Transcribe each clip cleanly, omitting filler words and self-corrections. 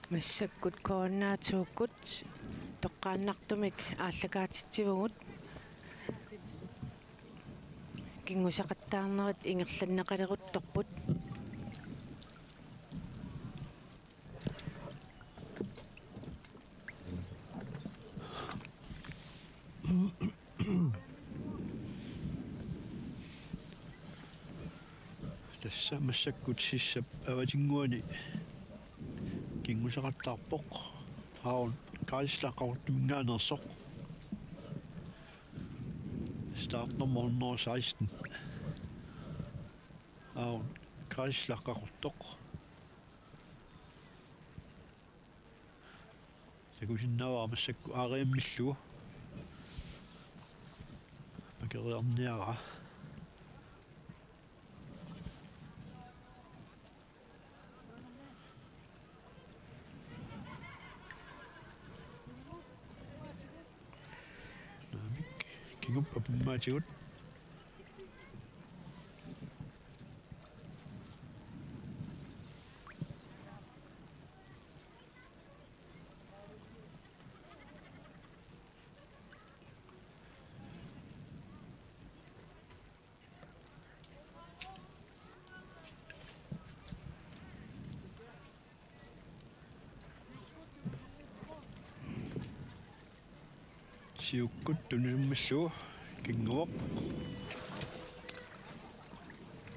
массаккут кооннаатууккут тоққааннартумик ааллакаатитсивгут кингусақаттаарнерит ингерланнеқалерутторпут tässä massakut sissap avatinnguani kingusaqattaarpoq aun kaislaqaruttuminnaanersoq startnummer 116 aun kaislaqaruttoq sakusinnavaa massakku aariammillugu makeriarniara kigup apummaatigut siukkut tunimmallu kinguoq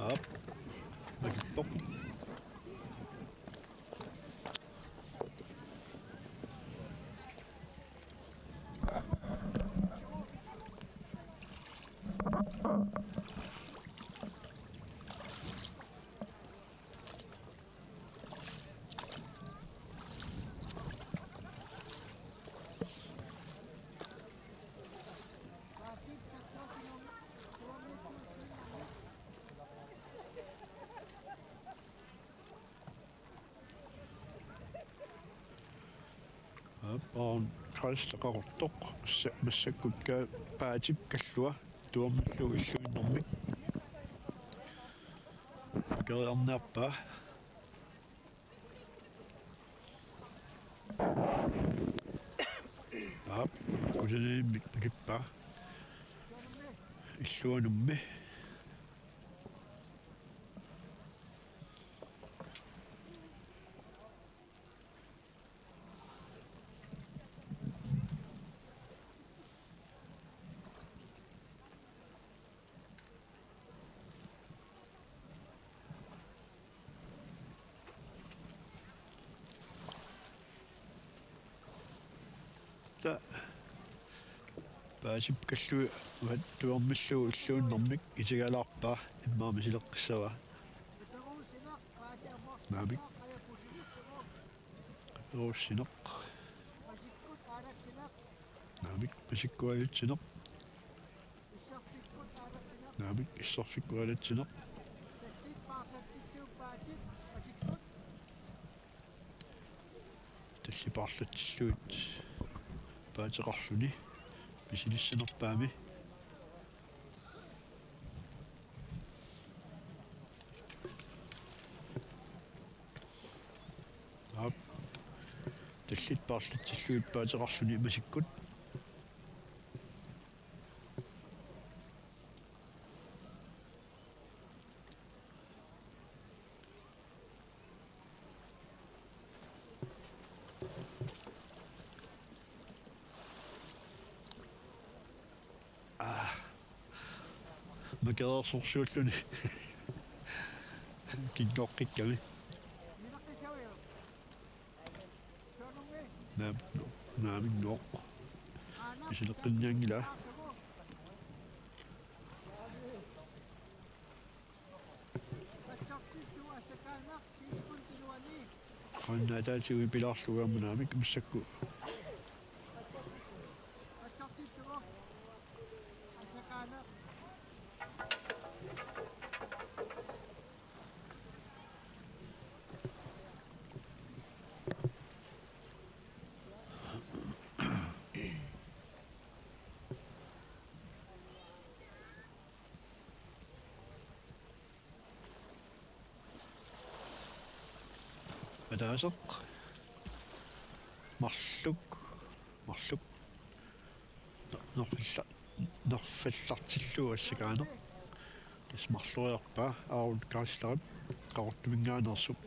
ap makippoq on kaislaqaruttoq massakkutkaa paatip kallua tuammallu illuinnermik keriarniarpaa ap kusanimik nakippaa illuanummi paasip kallu tuammallu illuunnermik itigalaarpaa immaamisileqqissava naamik ruussineq naamik pasikkualitsineq naamik issarfikkualitsineq tallipaarlatsilluut paateqarluni pisilissanerpaami ap tallit paarlatsilluut paateqarluni masikkut makerersorsuulluni kinnoqqikkami naamingnoq isileqqinniangila qannaataatiwi pilaarlugaamanaamik massakku Qadaasaq Marluk Norfallartillu assakaaneq tas marluriarpaa aarut kaaslarat qaortuminngaanersup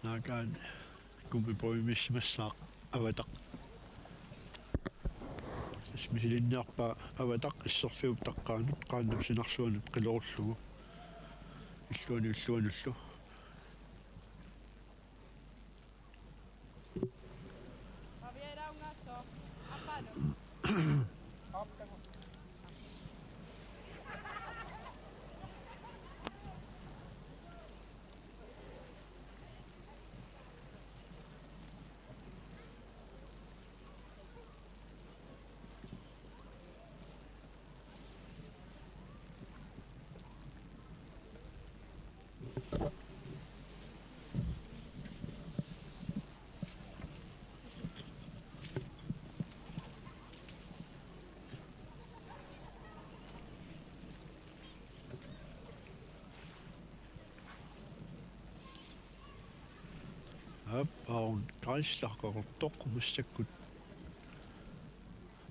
naakaan kummipoimismassaaq avataq misilinniarpaa avataq issorfiup taqqaanut qaannapsinarsuanut qilorullugu illuanullu aun kaislarqortoq mussakkut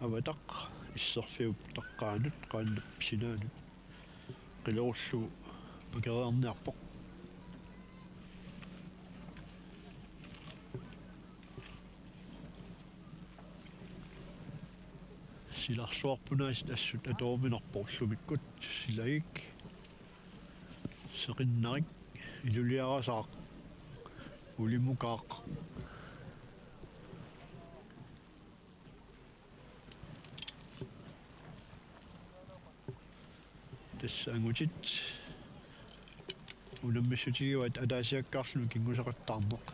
avataq issorfiup taqqaanut qaannap sinaanut qilorullu pakereerniarpoq silarsuarpunaas assut atoominerporlumikkut silagik seqinnarik iluliarasaaq ulimukaaq tassaangutit unammissutigiuat ataasiakkaarluni kingusaqattarneq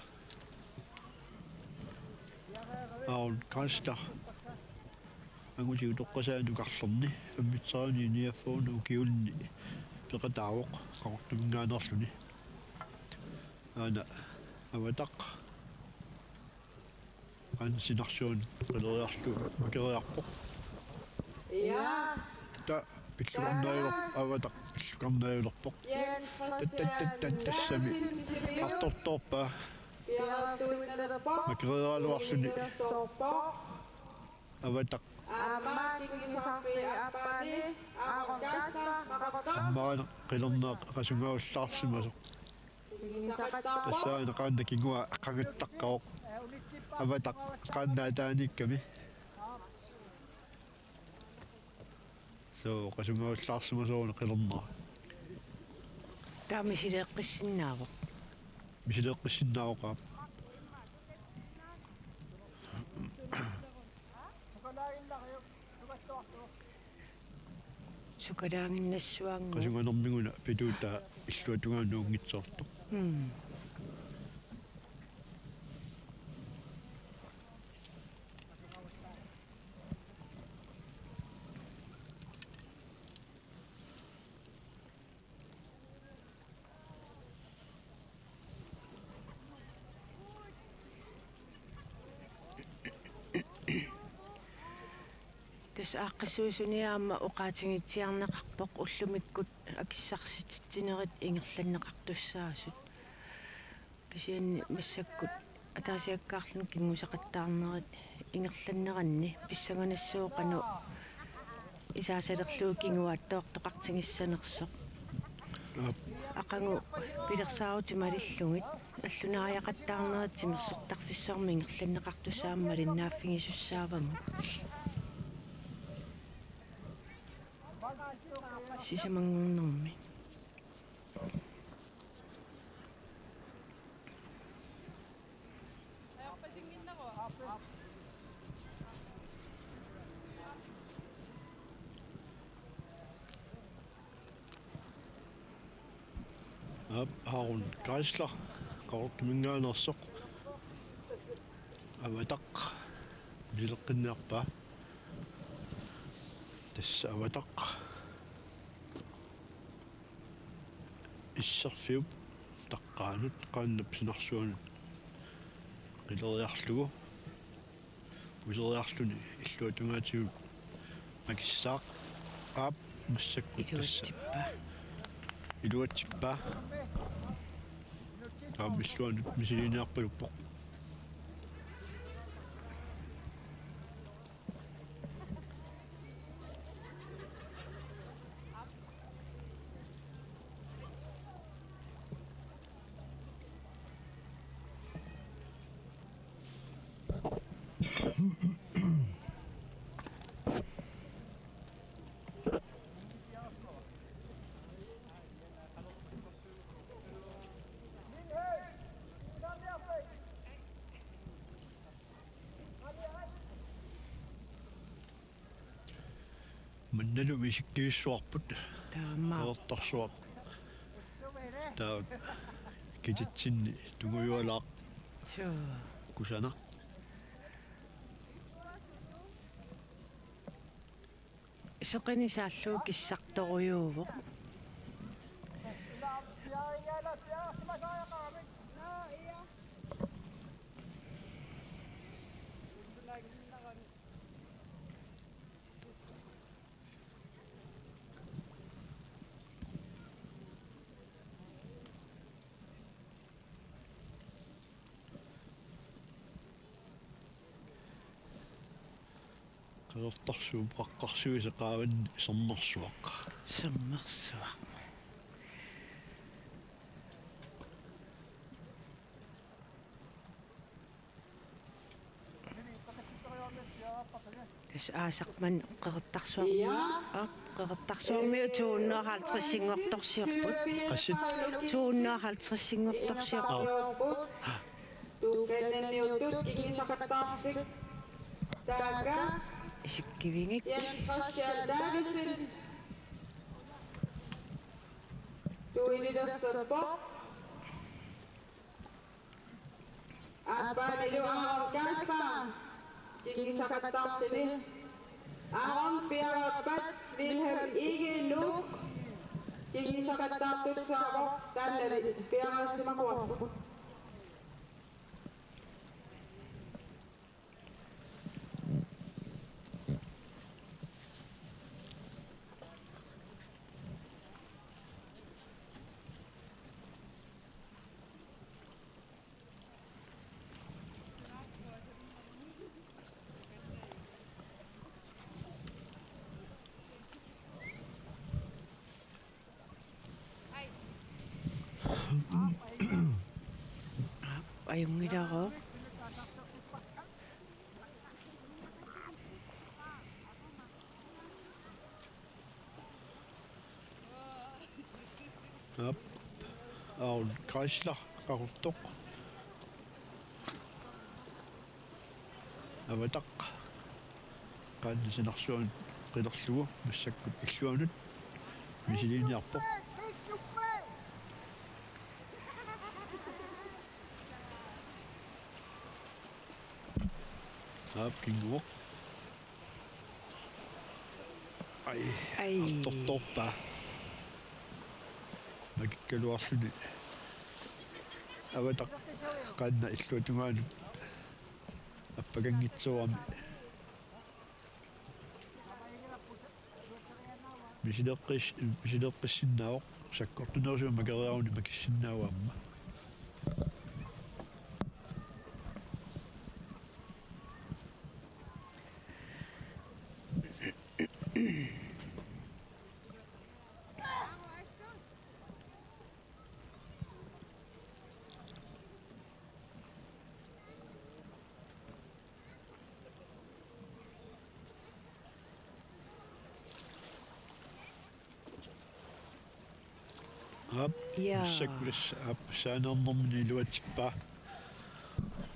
aun kaastar angutigu toqqasaanukarlerni ammitsaani niaffuunu ukiulni peqataawoq qaortuminngaanerluni ana avataq qansinarsuun qileriarlu makeriarpoq ta pillukarnaajuler avataq pillukarnaajulerpoq tassami artortorpaa makeriaaluarluni avataq ammaana qilerneaq qasungaullarsimasoq tassaana qaanna kingua qangattaqqaoq avataq qaannaataaниkkами so qasungaullarsimasoona qilerneq taamisileeqqissinnaavoq misileeqqissinnaavoqaap sukalaanginnassuaangu qasunganermiguna pituuta illuatungaanuungitsoortoq tas aaqqisuusuniaamma uqaatigitsiarneqarpoq ullumikkut akissarsitsinerit ingerlanneqartussaasut kisianni massakkut ataasiakkaarlun kingusaqattaarnerit ingerlanneranni pissanganassууqanu isaasalerluu kinguaаттоортоqartigissanersoq ақангу пилерсаарутималиллугит аллунаариақаттаарнерат тимерсортарфиссуарми ингерланнеқартусаама линнааффигисуссааваму сисамангорнэрми Harun Kreisler qaortuminngaanersoq avataq lileqqinnearpaa tassa avataq issarfiup taqqaanut qaannap sinarsuanut qileriarlugu puseriarluni illuatungaatigut makissaaq aap massakkut tassa iluatsippaa taamilluanut misiliiniarpaluppoq mannalu misikkivissuarput таамаа taertarsuaq taa kititsinni tunguyualaaq суу kusana сеқинисааллуу киссарторуйуувоқ qalertarsuum qaqqarsuisaqaavanni sernersuaq сэммерсуа тас аасақман қеқартарсуарми қеқартарсуармиу 250 сингорторсиорпут qasit 250 сингорторсиорпут Tukennenniutut kigisaqattaartik taaka исиккивингик Jens tuilidassappo Apaniluaon kasva kigisaqattaartini Aaron piarapat Wilhelm Igeluk kigisaqattaartut saavo tannali piarassimaquarpu ajungilaro Yep. Harun Kreisler qaruttoq avataq qaannisinarsuan qilerlugu massakkut illuanut misiliiniarpoq kinguoq ai artortorpaa makikkaluarluni avataq qaanna illuatungaanut appakangitsuarmi misileqqissinnaavoq sakkortunersuun makeriaruni makissinnaavaamma Ap Ja. saklis ap saanernermini iluatippa.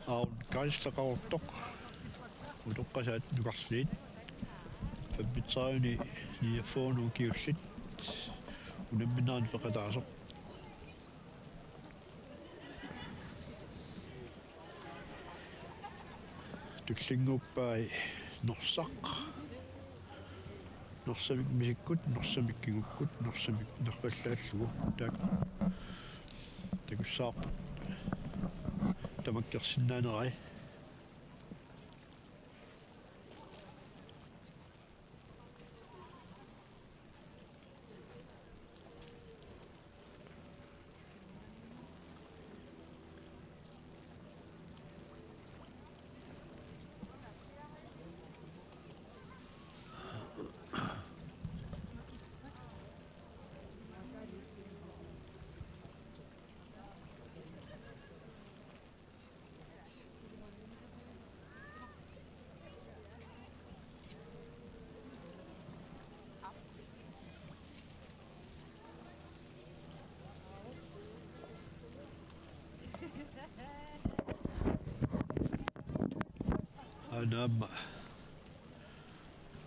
Aun kaistaqartortoq. Utoqqasaat nukarliit. Fabbitsaani niafoonu kiullit. Unamminaani peqataasoq. Tullinguppai norsaq. Norsamik misikkut, norsamik kigukkut, norsamik norpallaallugu. Takussaarput. Tamakkersinnaanerai. Anaamma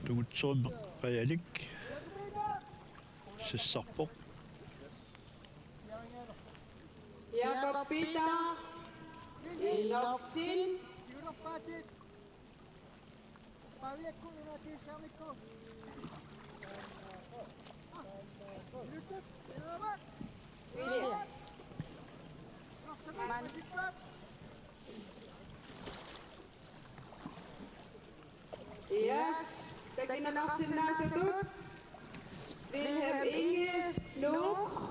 tungutsuummeq qayalik sissarpoq Jakob Peter, Iloksin, William. Yes, Takinalaksin na sutut. Wilhelm Inge, Luke.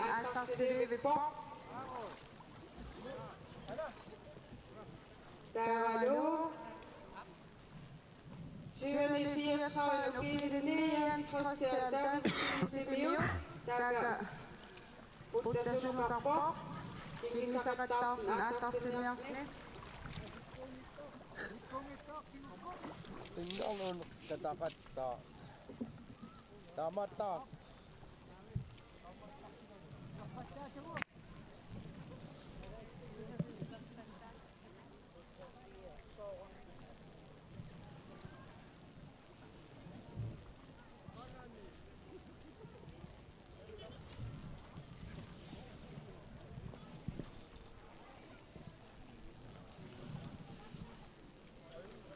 Antarktis Pop. Daralo. 734 Okidene, Christian Davis, Simeo. Daga. Puttasunukappo. Kinisakattaf Antarktis. Tingnan on katakattaa. Tamata.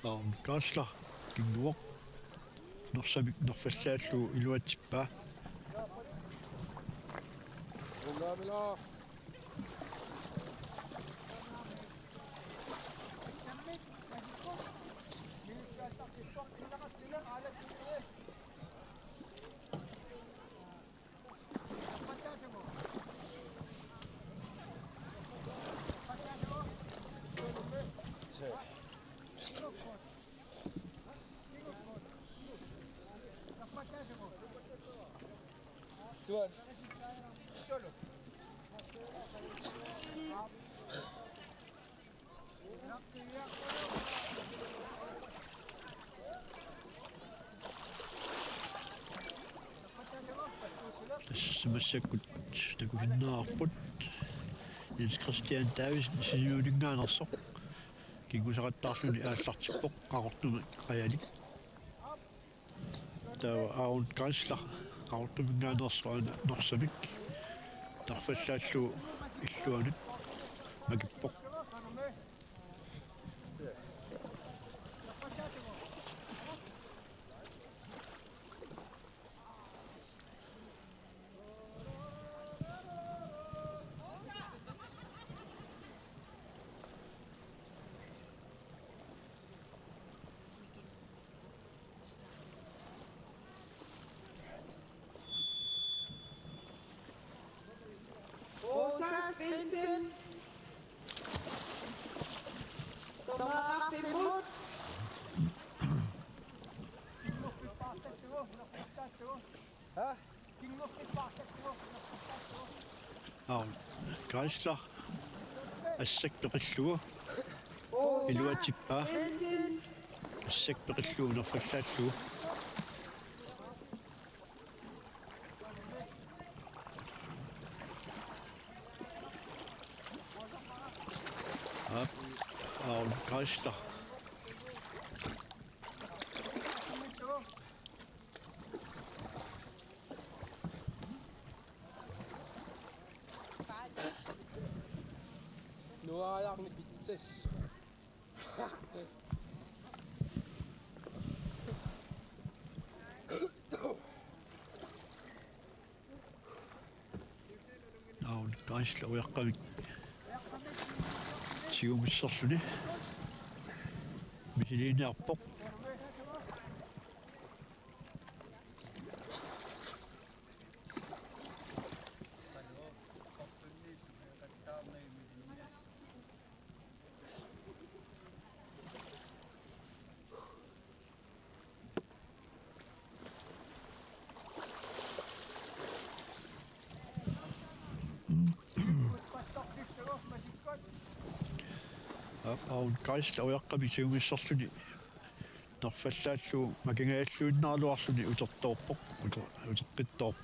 aun kaasla kinguoq norsamik norfallaallu iluatippa Ungamila. Tuan. тассамассаккут такусиннаарпут Jens Christian Davis синиулингааnersoq кигусақаттаарсуни ааллартиппоқ қақортуми қаялик таа аун канслар қақортумингааnersuана норсамик тарфаллааллу иллуанут макиппоқ Rosa Svensson. Tamara Pimut. aun kaislar assakpeqillugu Rosa iluatippa Svensson. Assek peqillu unerfallallu. Kaista. Nualak ni Bitses. Kaista uyaqqamik. Siumissarluni. Misiliiniarpoq. Kaista uyaqqamik siumissarluni. Nerfallaallu makingaаллуиннаалуарлүни утерторпоq утерqittorpoq.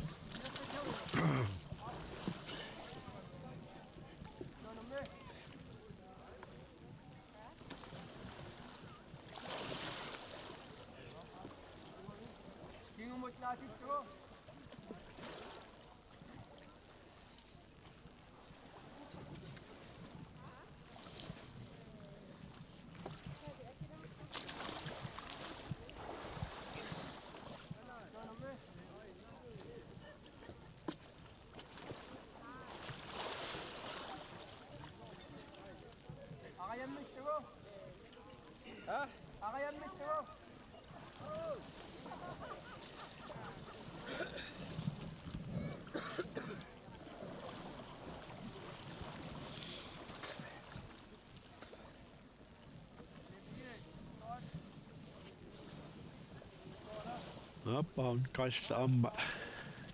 Appaun kaista amma.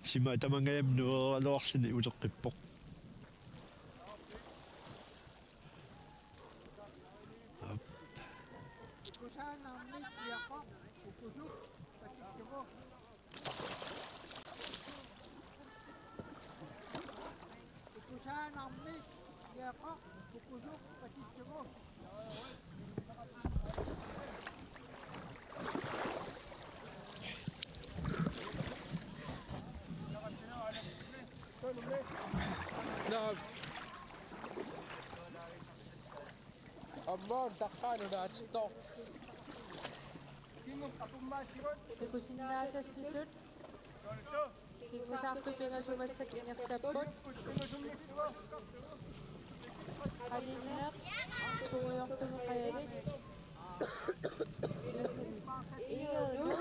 Sima tamangayam nuoraloarsini uteqqippoq. نعم. Amor, takkan udah stok. Pikusinnasassitut kingusartu pingasumасsak inersapput qalinneq tuuyortumu qayalit igerlu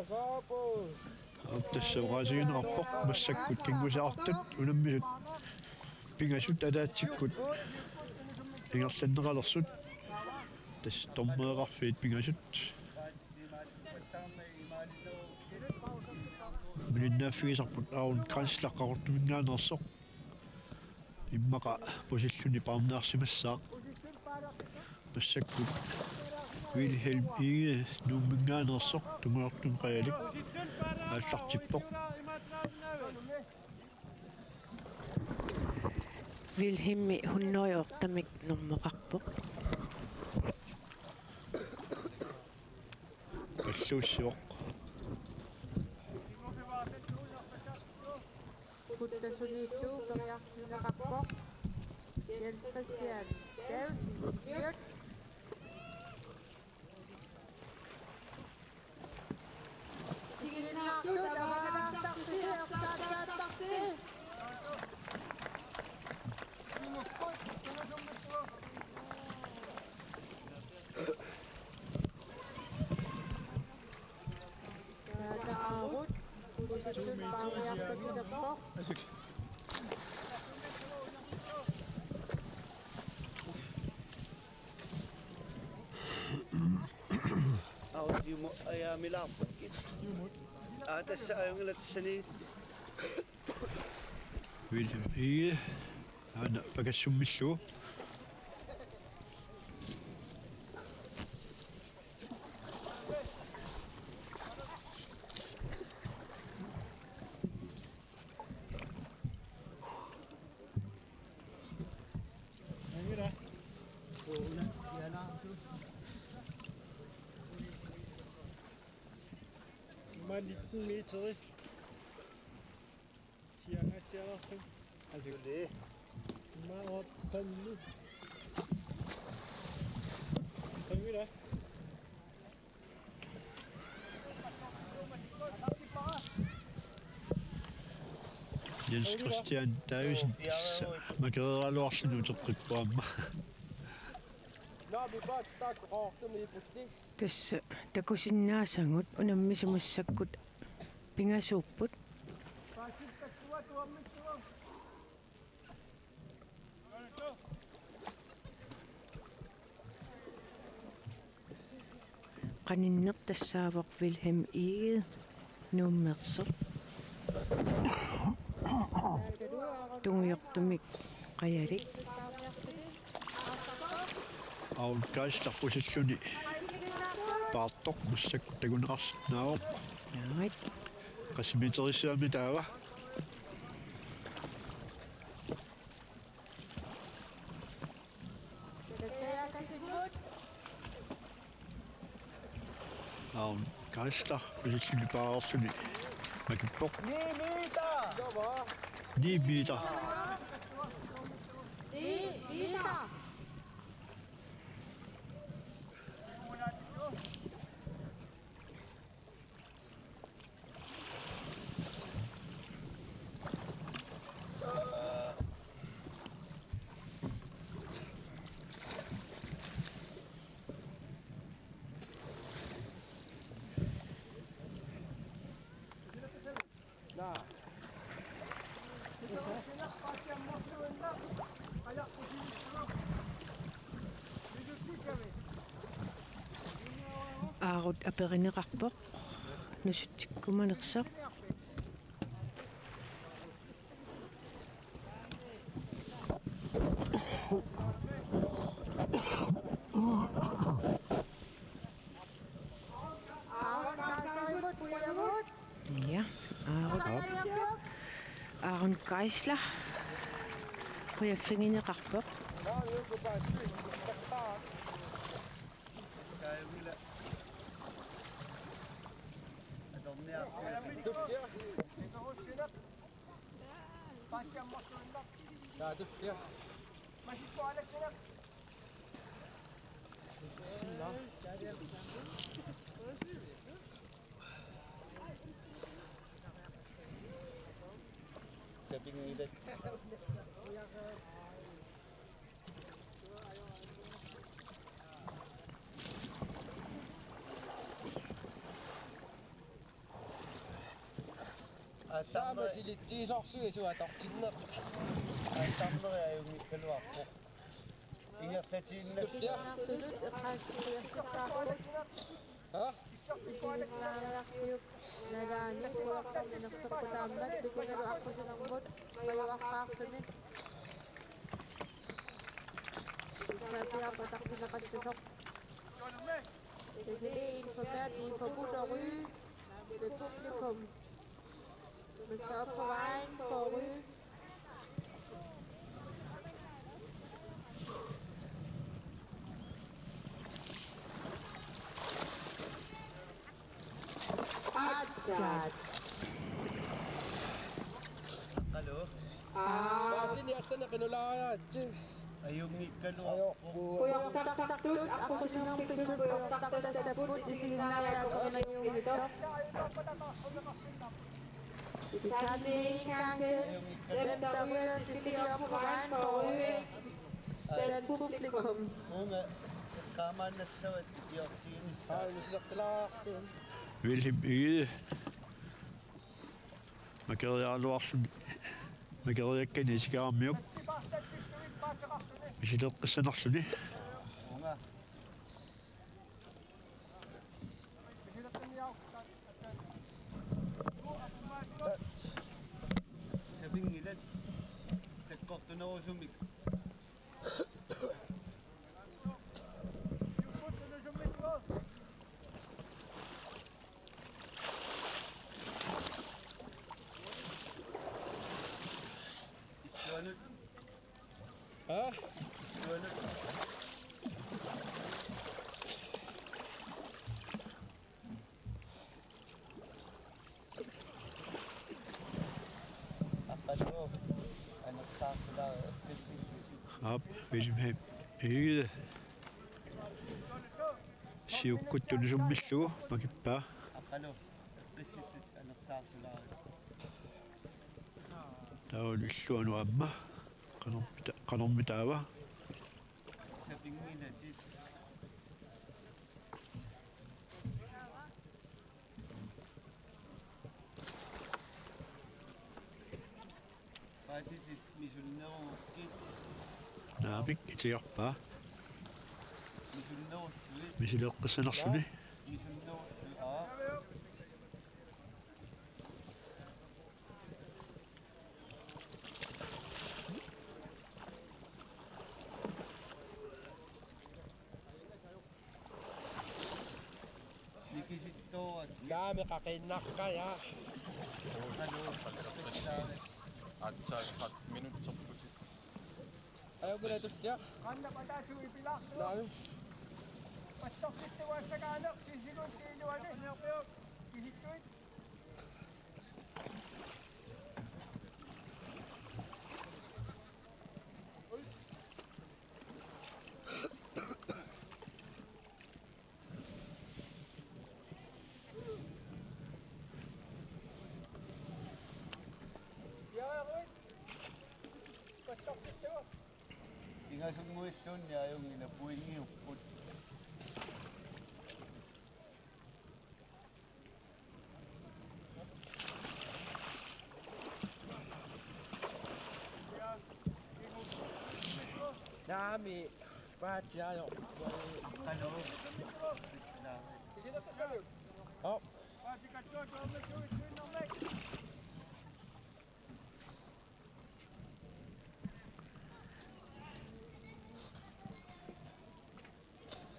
Sapo. Тассавгаасигинерпоқ массаккут кингусаартут унаммисут пингасут алаатсиккут ингерланнеқалерсут тас тормеэқарфиит пингасут мининнааффигисарпут аун канслаққартумингаанерсоқ иммақа посиллуни парнаарсимассаақ массаккут Wilhelm Inge nummingaanерсоқ тумуартун қаялик ааллартиппоқ Wilhelmi hunnoyortamik normоқарpoq аллууссиоқ kuttasulillu periartinneqarpoq Jens Christian Davsen Sisbjørn isiginnaartut avaganaartartisi ersaataattarsi taarut kusillun paariarpasilerpoq Jumo ay milapot kit. Atas sa ayong ilat sani. Wilhelm Inge ana pagassummissu er 19 meter i. Siangat siya ako. Altså, Det. meget op panden. Kan vi da? Jens Christian täysin. Mä kerran luoksin nyt rikkoamaan. Nå, vi bare start rohtum i butik. Tässä takusinnaasangut unammisamassakkut pingasuupput qaninnertassaavaq Wilhelm Eged nuummerser tungiortumik qayalik Aun kaista positioni. Paartoq mussak taguneqarnaavoq. naait Qassimiterissaami taava. Aun kaista positioni paartoqni. Makippoq Joo, 9 meter. аарut aperinerarpoq nusutsikkumanersaq ja аарun kaisla huyaffinginiqarpoq nå, vi går bare spise. Säiville. Domnia. Duftiga. Ja, duftiga. Sabi ng ilan. Saama silittiin sorsuja suha tortinner. Samler er jo mikkelvarpo. Ingersatinnas. Ha? Nalaani kuaqtarninertequtaammat tukungalu aqqusinermut qajuaqqaarluni issaatiarpataqpineqassasoq det er informeret i forbudt at ryge ved publikum. Man skal op på vejen for at ryge. Hallo? Bakit niyakta na kinulayan? Ayong mikkelvarpo. Puyoktaktaktut, ako sinang pisul puyoktaktasaput, isinaya ko na yung ito. Sabi kanskje, dem der ryger, de skal op på vejen for at ryge blandt publikum. Unge. Kammerne så et dioxin. Ay, misilaktilak. Wilhelm Eged. Mä kerran luoksin. Mä kerran ikkenisikaammioq. Misileqqissanersuni. Unge. Sabi ng ilan. Tekkortunerusumik. Ha? Op, Wilhelm. Ikke. Siukkuttu summissugu makippaa. Aqalo. Qissittit anersaartulaa. Taulilluanu amma. Qanormitaava. Sapinginati. Paatitit misunneruukkit. Naapik itiarpaa. Misunneruukkit. Misileqqissanersuni. Misunneruukkit. Nikisittoat. Dami kakinakka ja. Ayaw ko na ito siya. Kanda pa tayo ipilak. Dami. Pastok dito wa sa kanak. Sisikon si Iluan eh. Kisitoy. Pastok dito. Ingasumuisyon niya yung inapuing yung put. Dami. Ba't siya yun? Ano? Sige na to sir. Oh. Sikat ko. Domik.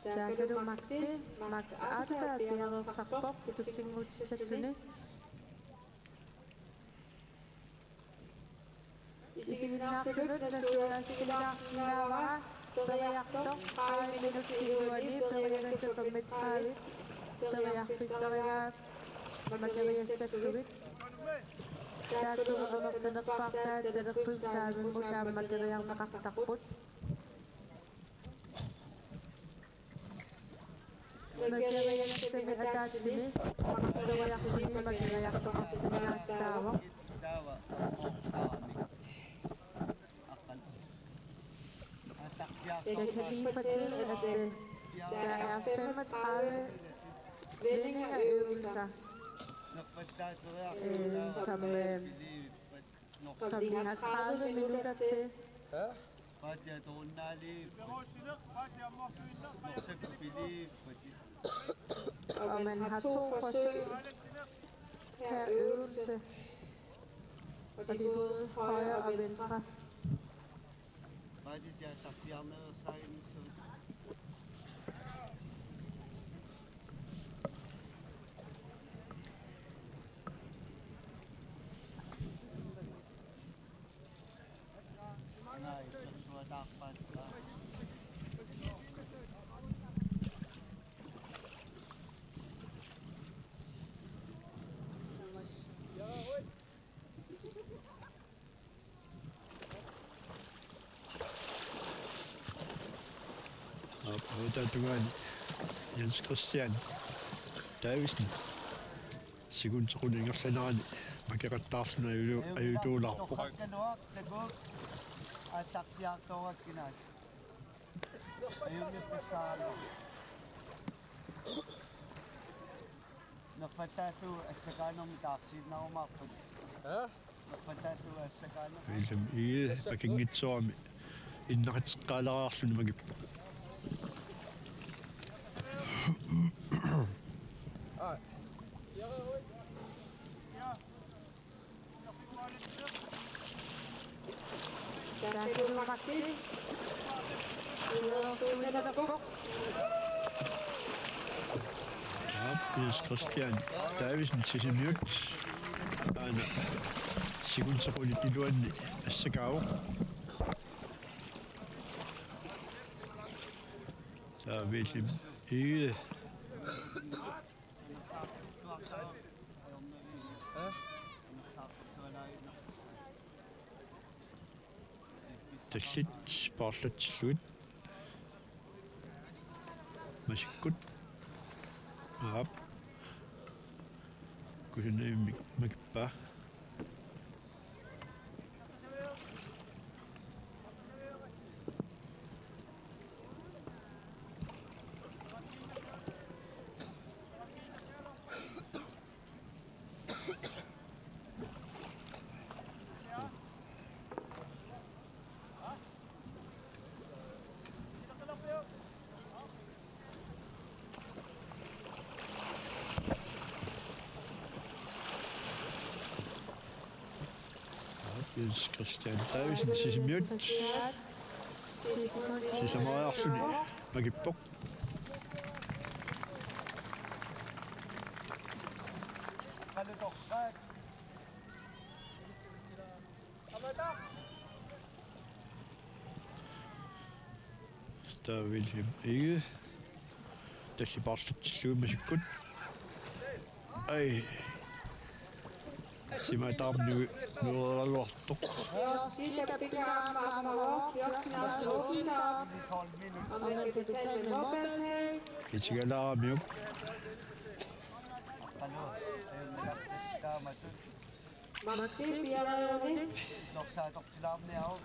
Der kan du max arbejde bedre rapport, du tænker ud til selvfølgelig. I sin naftelut, der søger stillarsen af var, berejagter, 30 minutter til uanne, berejagter sig for med 30, berejagter sig af materiale selvfølgelig. Der kan du underfinde parter, der er på sammen mod af materiale nakaktakot. Magkirayak sa may atasimi, magkirayak sa may magkirayak to ang sinilang stawa. Dawa. Jeg kan lige fortælle, at der er 35 vendinger-øvelser, som vi har 30 minutter til. Og man har 2 forsøg per øvelse, og det er både højre og venstre. Tatuan Jens Christian Davidsen Sigunseruningersanarani makerattaarsuna ayutuularpo Ataksiartorakkinas. Ayunnippissaalo. Naqpatasu assakaanum taaksiinnarumaarput. Naqpatasu assakaanum. Wilhelm ii pakingitsuarmi innaqitseqqaalaraarluni magippa. Der kan du maxe. Jens Christian Davidsen Tisimyrt Ana Sigunseruni Iluanni Assakau Så Wilhelm ii Tassit parlatsilluit. Masikkut. Aap. Kusunaimik makippa. Yes, Christian Tausen sisimiut. Sisamaarsuni makippok. Hallo doch, schreib. Aber da. Der William ikke. Der skal bare slå masikkut. Ai. Sig mig der nu lorto. Siitä pitää varmaan kioskia luokita. Amerikka betale med MobilePay. Jeg tænker der mig. Hallo, milappistaamatud. Maksim Bialoni. Norsaatortilaarni au.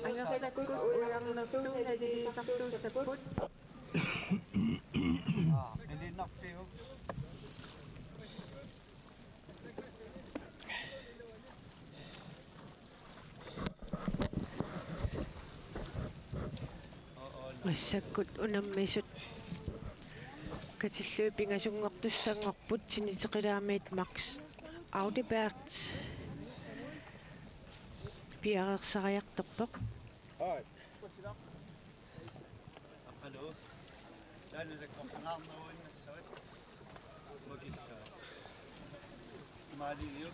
Angertakut uyannertuun edilisartuussaput. Elinarpiu. Massakkut unammisut katilluupingasungortussanngorput siniteqilaamiit Max Audibert piarersariartorpoq. Alright. Hallo. Lad os komme nærmere ind så. Magissa. Mali jo.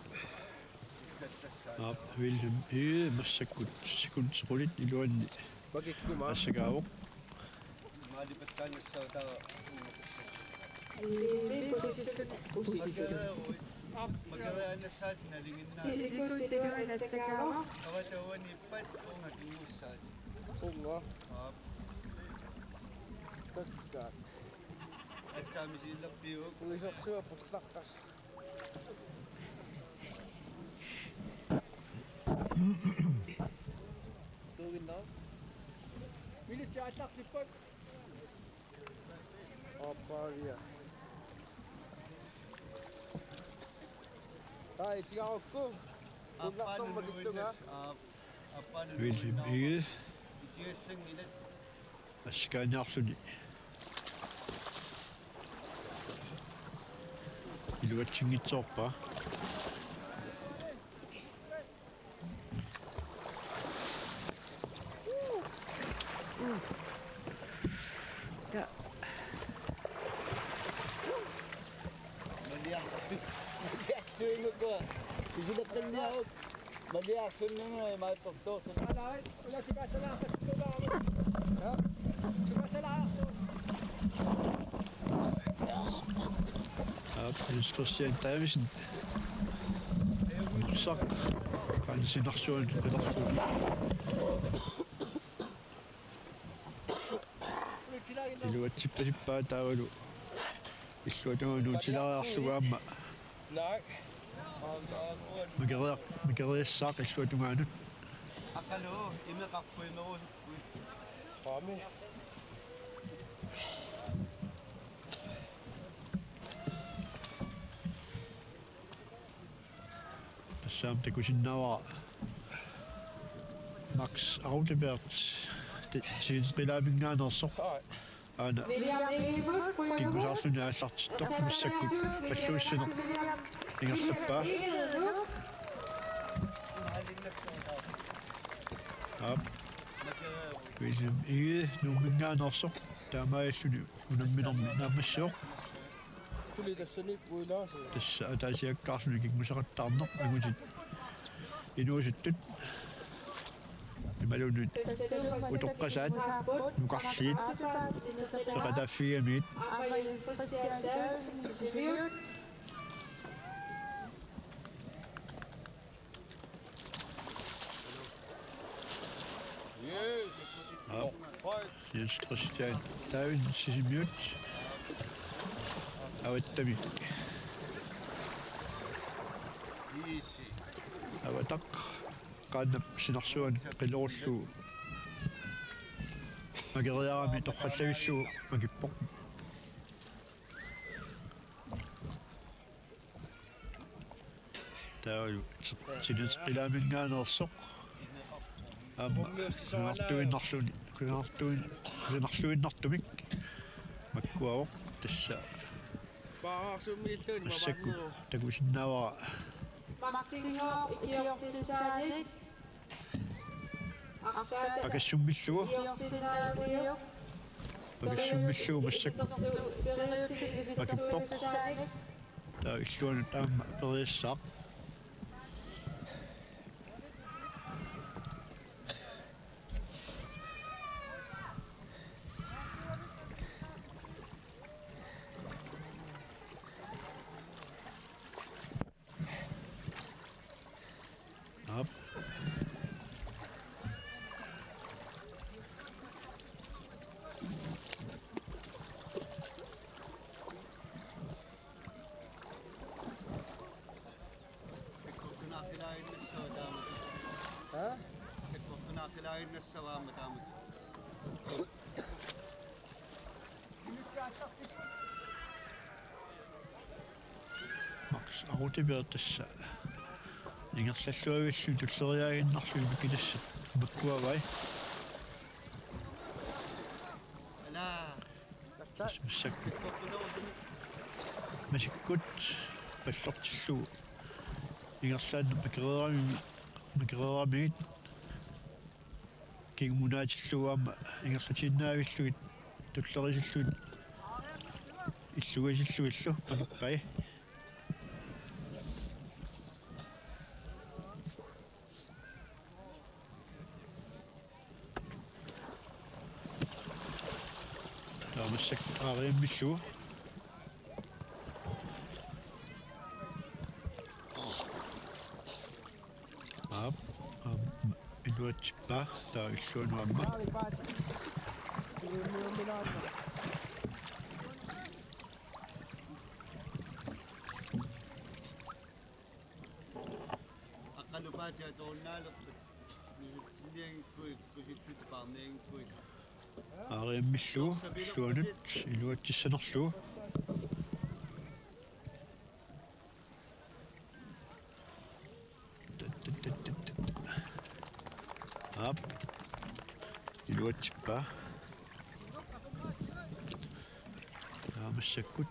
Aap William ikke masakkut sekundsrulit iluanni. Magikuma. Asagaavok. Mali betkanya sauda. Magara na sa nalingin na. Sisikutiduan nassakawa. Kawatawan ni Pat kung nagmusad. Unga. Takka. At kami sila piyo. Kung isok siya putlakkas. Tugin na. Milit siya atlak si Pat. Aparia. Ay, siya ako. Putlak tong magito nga. William ikke. Siya sing ilat. Asgaanarluni. Iluatsingitsorpa. Der Maliaksun ko. Isilatan niya ako. Maliaksun niya nga may pagtosan. Alright, wala si Kasalakas ito lang. Ha? Si Kasalakas. Aap Christian Tausen. Norsak. Kan sinarsuan pedarsuun. Iluatsippasippaa taavalu. Illuatunuutilaariarlugaamma. Nej. Makeriassaaq illuatugaanut. Akalo, imeqarpuimeruun. Rami. Passaam takusinnaavaa. Max Audibert. Sinqilaaminngaanersoq. Aana kingusaarluni aallartittoq missakkut palluussuneq ingerlappaa. Aap William ikke nuunginnaanersoq taamaaalluni unamminermi naammassuoq Tuli tässä nyt uilaa. tassa ataasiakkaarluni kingusaqattaarneq agutit inuusuttut imalunut utoqqasaat nuqarliit peqataaffigamiit Jens Christian David Sisimiut awattami awatak qaannap sinersuan qilorlu mageriarami toqqallagissu magippoq taalu sinut qilaaminngaanersoq Nartuinnartumik makkuavoq tassa Paarsumiillun assakku takusinnaavara Maksingo ikiortisaanik. pakassummillugu Iortisaanik. pakassummillugu massakku Makippoq. taa illuanu taamma periassaaq Up. Max autibeertassa ingersalluavillu tulleriaaginnarlu mikilassa makkuavai massakkut masikkut pallortillu ingersaanna makereeramigit kingmunaatillugaama ingerlatinnaavillugit tullerisilluit illugasilluillu manuppai taamassak aariammillugu inuatsippa taa illuanuamma Aqalupaati atuunnaalerput nilliangkuik parniangkuik aariammillugu illuanut inuatsissanerlugu Up. Iluatsippa. Massakut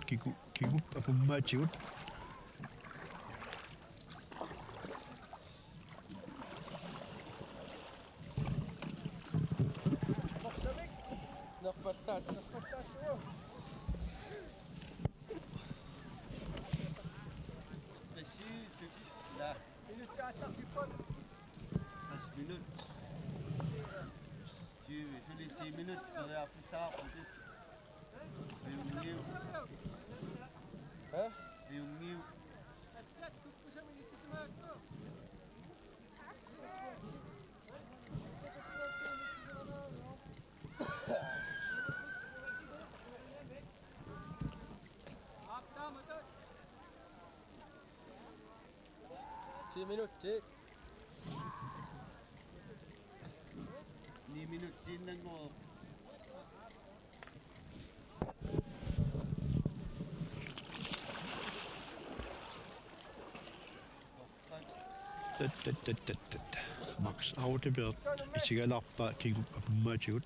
kigup apummaatigut. Nakpatas. la 10 10 minut periapissaaqut riungiu riungiu minuutsi. 2 minuuttiin nango Max autibeert itigalarpa kigup apummaatigut.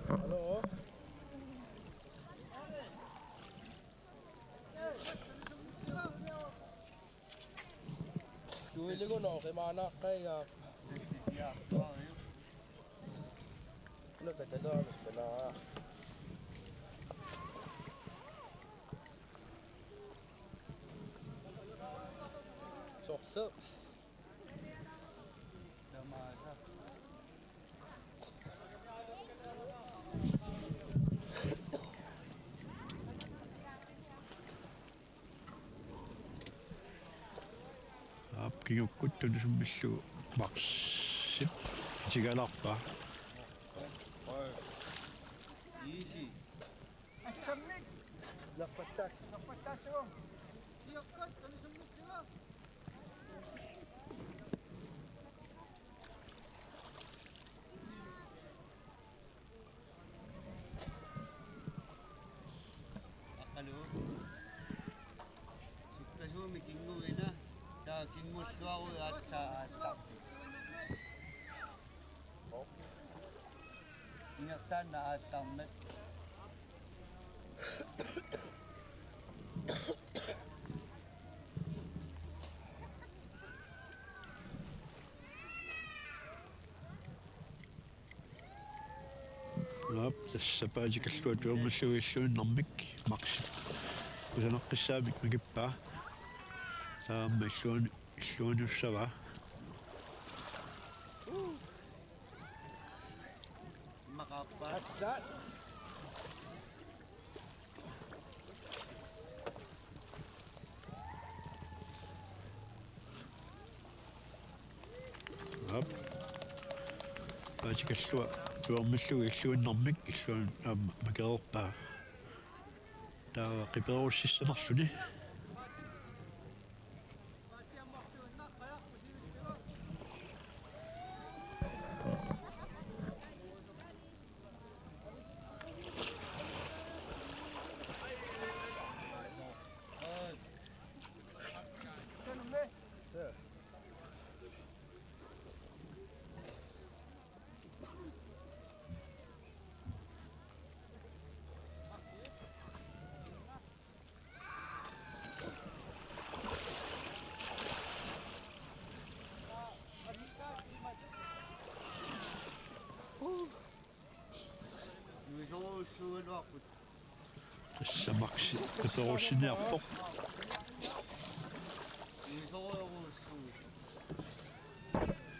Hallo? Du ville gå nå, Rimana. Kaya. Look at the dog. So, tamasa kiukkut tunusummissu marssip tigalarpa Easy. Asamik. Lapatak. Napataso. Akalo. Sukaso mikingo ina. Ta kingo suaw at sa atak. Ingasan na atamet. Lap tassapaajikalluat tuammalluilluinnermik marsi kusaneqqissaamik makippa taamma illuanussava Makapa. Atat. lap paajikalluat tuammallugi illuinnermik illuan makererpaa taa qiperussissanerluni Yuso suunuaqut. tassamarsi qiperussiniarpoq Yusoruussuut.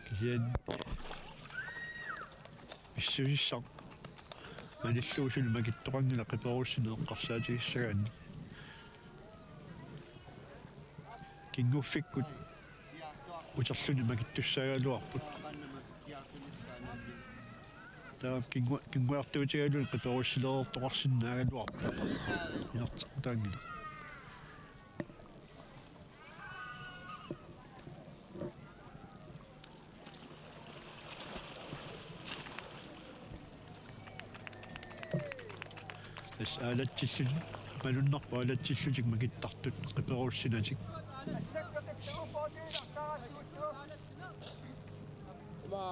kisian issusissaq manilluusun makittoqangila qiperussineeqqarsaatigissaгаани kinguffikkut uterluni makittussagaluarput taa kinguartuutigaluni qiperussineertoqarsinnaaгаluarput inarteqtaangila tas aalatsillu malunnerpa aalatsillutik makittartut qiperussinatik Ma.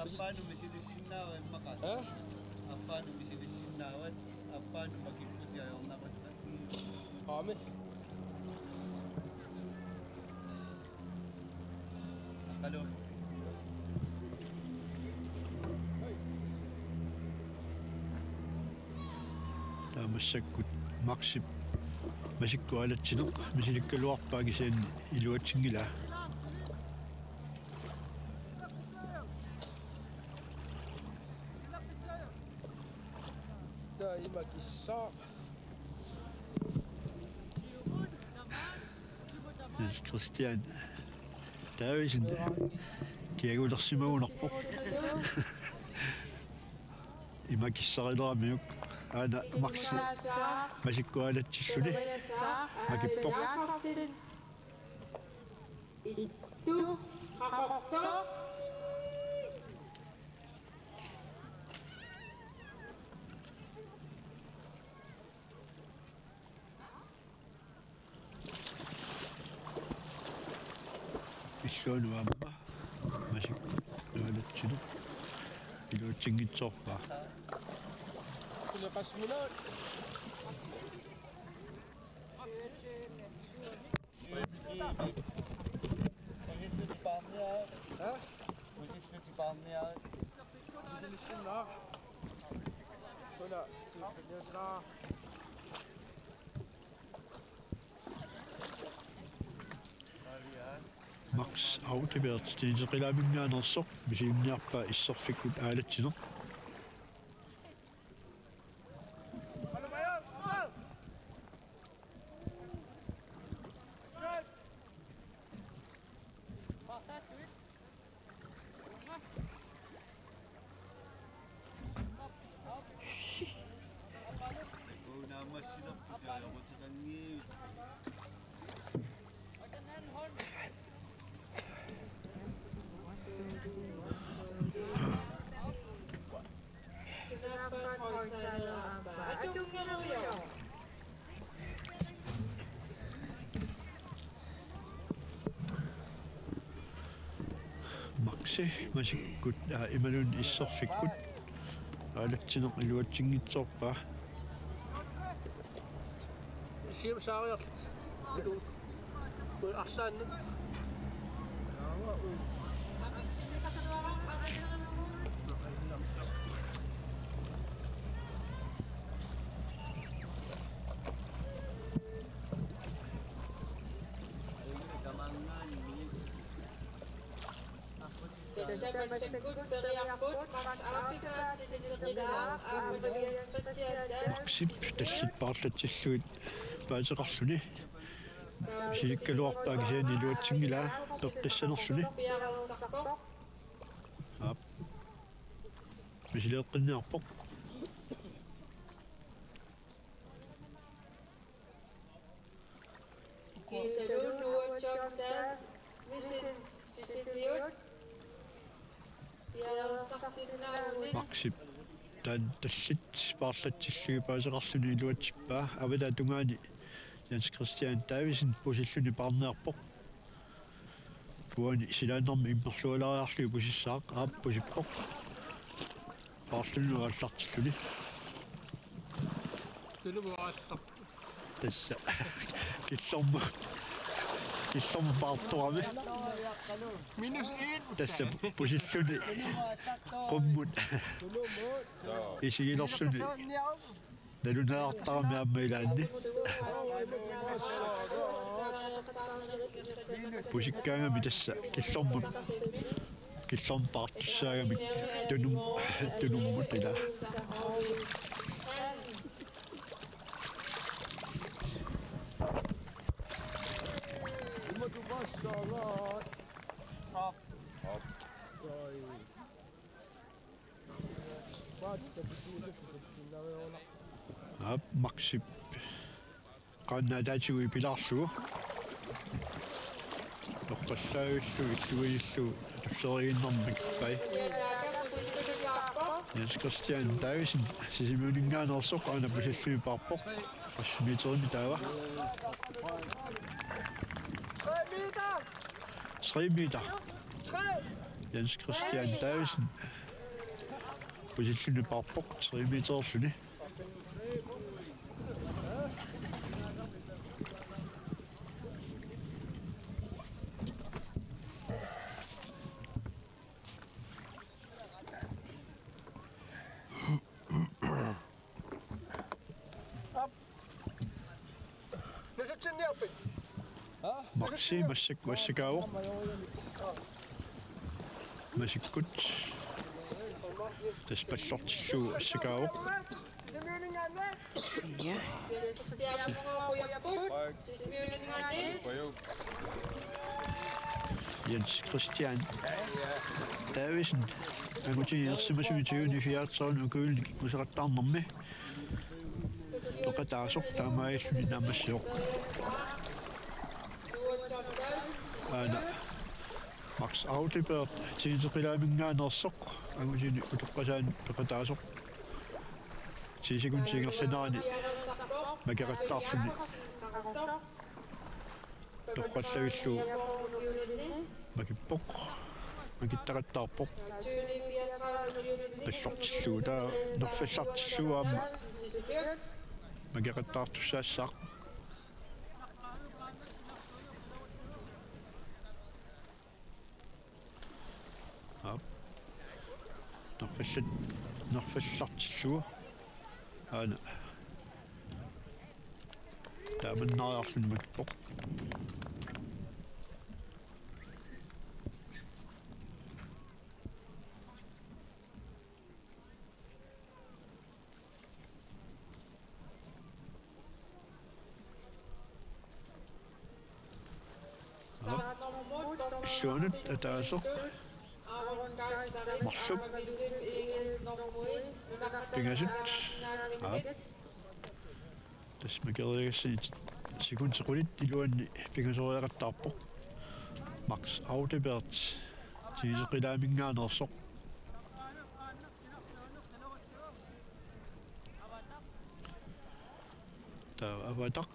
Appaanu misilissinnaawat maqat. Appaanu misilissinnaawat. Appaanu makipput yayornaqatta. Ame. Hello. таамассаккут марсип масиккуалатсинеқ мисиликкалуарпаа кисаан илуатсингила Da ima kissa. нас Кристиан таависин киагулерсимагунерпоқ имакиссариларамиук аана марси масиккуалатсиллуни макиппоқ Itu kakokto. иллуануамма масиккуалатсину илуутсингитсоорпаа Kule kasmunat. Pusitsuti paamniaat. Ha? Pusitsuti paamniaat. Misilissinna. Kula. Sipiliyasna. Max autibert tiinseqilaaminngaanersoq misiimniarpaa isserfikkut aalatsinеқ Ano ba yan? Maksi masikkut imalun issorfikkut aalatsineq iluatsingitsorpaa Siim saariaq. Kun arsaanni. Maksip tassit parlatsilluit paaseqarluni siikkaluarpaagisian iluatsingilaa peqqissanerluni aap misileeqqinniarpoq Kiisalun nuotjorta misin sisiliut Maksip tan tassit parlatsillugi paaseqarluni iluatsippaa avila tungaani Jens Christian Davisen pusilluni parnearpoq puani silaannermi immerlualariarlui pusissaaq aappusippoq parlunu аллартиллуни Tuluvuaasta. тасса киллорма парторами -1. тасса pusilluni qummut isigilorluni налунаартарами ааммаилаанни pusиккаангами тасса киллорма партуссаагами тунуммут ила Maksip qannaataatsigui pilarlugu toqqassaavillu illuillu tusseriinnermik pai Jens Christian Davisen sisimuninngaanersoq ana pusallui qassimiiterimi taava 3 meter Jens Christian Davisen pusalluni parpoq 3 metererluni Maksi massakaawoq masikkut taspallortillugu assakaawoq Ja. Jens Christian Davisen angutinersimasuutiuni fiaatsaun ukuulnik museqattarnermi toqataasoq taamaayalluni naamassiоq ana Max Audibert tiinteqilaaminngaanersoq angutini utoqqasaan toqataasoq 10 sekundiingerlanaani makaqattaarluni toqqallavillu makippoq makittaqattaarpoq pallortillu taa nerfallartillu aamma makaqattaartussaassaaq nerfallartillu ana taamannaariarluni makippoq иллуанут атаасо марсуп пингасут тас макеригассани секунсеқулит илуанни пингасориақаттаарпоқ Max Audebert тисеқилаамингаанерсоқ таа аватақ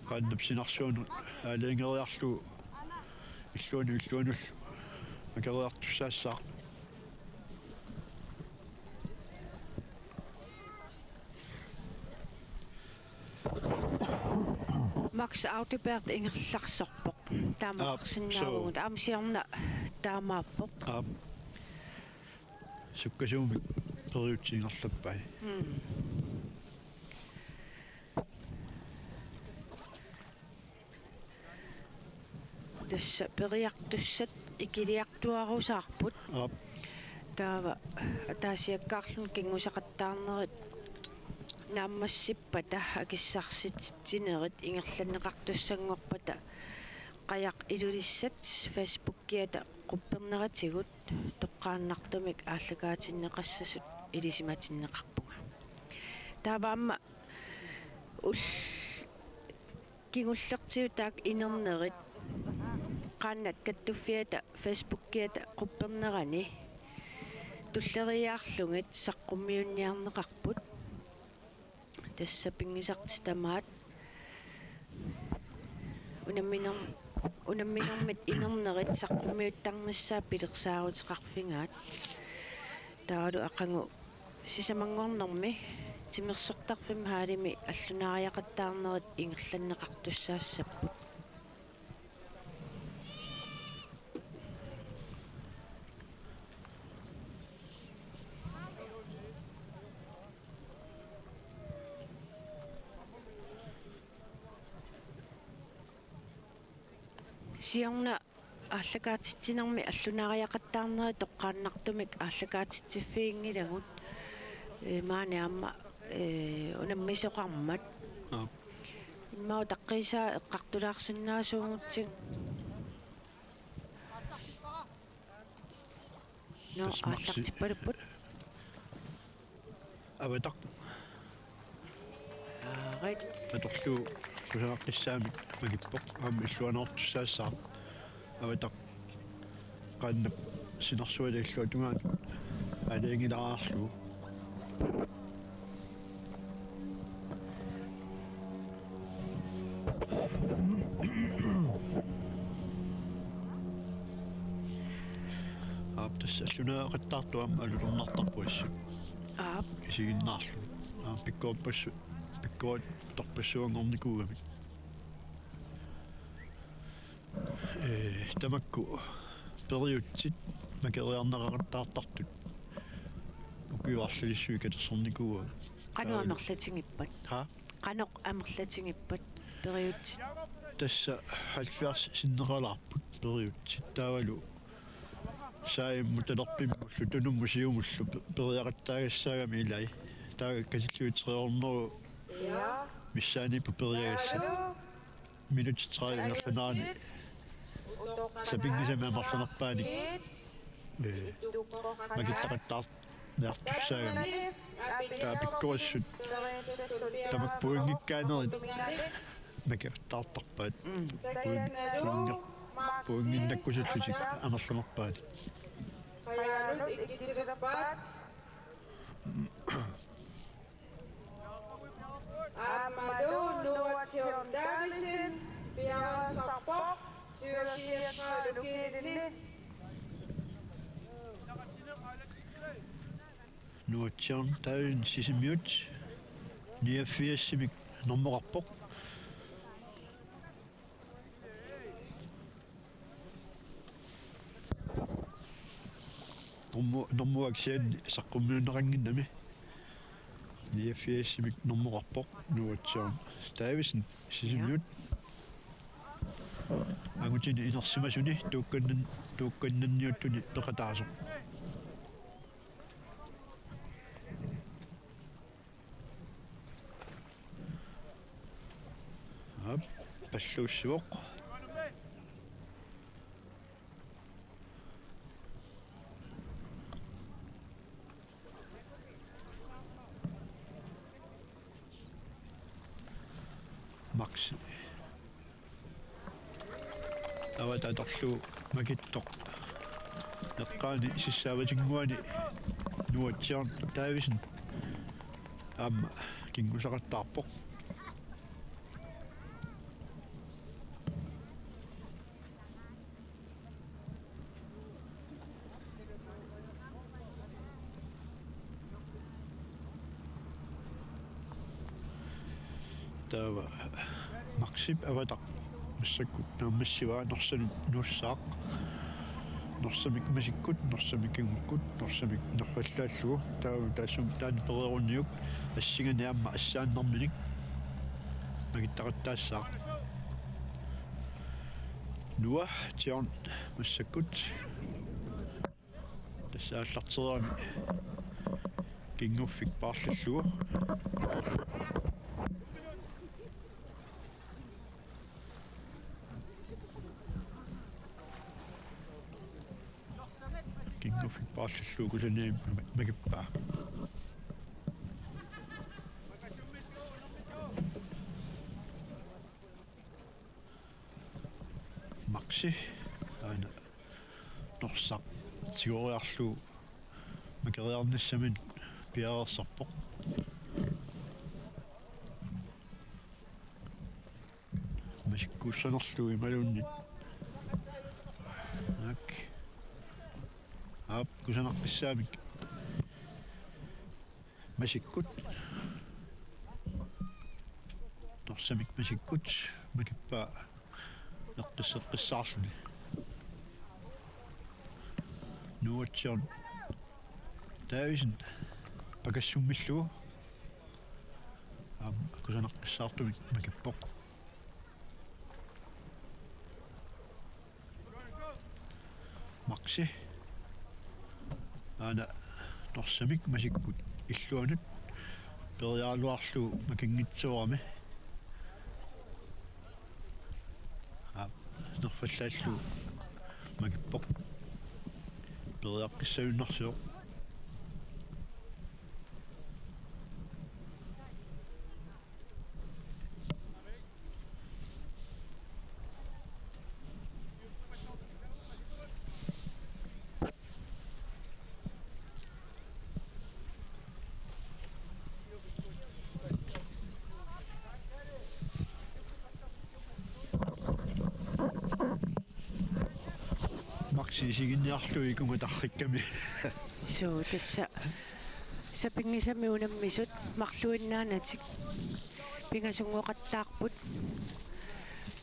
qannapsinarsuunut аалингериарлу иллуануллу макериартуссаассаа Max Audebert ingерларсорпоq таамақарсинаавгут аамсиарна таамааппоq суккасууми периутсингерлаппай тасса периартуссат икилиартуарусаарпут таава таасиаккаарлун кингусақаттаарнерит нааммассиппата акиссарситсинерит ингерланнеқартуссангорпата қаяқ илулиссат фейсбуккиата қуппернератигут тоққааннартумик ааллагаатиннеқассасут илисиматиннеқарпунга тааваамма ул кингуллертиутаак инернерит qaannat kattuффиата фейсбуккиата quppernerani туллериаарлугит саққуммиунниарнеқарпут тасса пингисарти тамаат унамминермит инернерит саққуммиуттарнассаа пилерсаарутеқарфингаат таалу ақангу сисамангорнэрми тимерсортарфим хаалими аллунаариақаттаарнерит ингерланнеқартуссаассаппут сиорна ааллагаатитсинерми аллунаариақаттаарнери тоққааннартумик ааллагаатитсиффиингилагут maaниамма унаммисоқармат иммау таққисаа эққартулаарсинаасуунгутсиг но ааллартиппалуппут аватақ райт аторлу сусааққиссаами магиппоқ аама иллуанеортуссаассаа аватақ qaannap синерсуалиллуа тунгаат алингилаарлу аптас аллунааэқаттаартуам алулернартарпуассу кисигиннаарлу пиккооппассу пиккоот торпассуангорникуугами тамакку периутсит макериарнеқартаартартут укиуарлалиссуи катерсорникууа кану амерлатингиппат каноқ амерлатингиппат периутсит тасса 70 синнералаарпут периутсит таавалу саимму талерпиммуллу тунуммусиумуллу периақаттаагассаагами илай таага касиллуитериорнеру миссаани пупериагасса минут 30 нерланаани сапингисами амерланерпаани магиттақаттаар наартуссаагами таапиккуассут тамакпуингиккаанерит макертаартарпаат пуингиннаккусуллутик амерланерпаани Хаянут икитсерапаат Амаду нуатсиондарисин пиарасарпоқ 34 лукиидини нуатсиорн таавин сисимиут 89-симик нормоқарпоқ нормуаксиан саққуммиуннеқангиннами 89-симик нормоқарпоқ нуатсиорн таависин сисимиут агутини инерсимасуни туукканнанниуттуни пеқатаасо паллууссуоқ Max. Awata torlu makittoq. Eqqaani sissaavatinguani nuatsiarn taavisen. Amma kingusaqattaarpoq. Tava Maxip avata massakut naammassivaa norsanut nuussaaq norsamik masikkut norsamikingukut norsamik norpallaallugu taasum taani pererunniuk assingani amma assaannerminik magittaqattaassaaq nuа tiarn massakut тассааллартераами кингуффик паарллугу кингуффик паарллугу кусанеим магиппаа макси ана норсақ тигориарлу макериарнассамин пиареерсарпоқ масиккууссанерлуи малуунни нак ап кусанарписсаамик масиккут норсамик масиккут макиппаа эққиссеққиссаарлуни nuatsiarn taavisen pakassumillugu kusanarqissaartumik makippoq maqsi ana norsamik masikkut illuanut periaaluarlugu makingitsuarami norfallaallugu makippoq periaqqissavunnersuoq сигинниарлуи кунгутаррикками суу тасса сапингисами унаммисут марлуиннаанатик пингасунгоқаттаарпут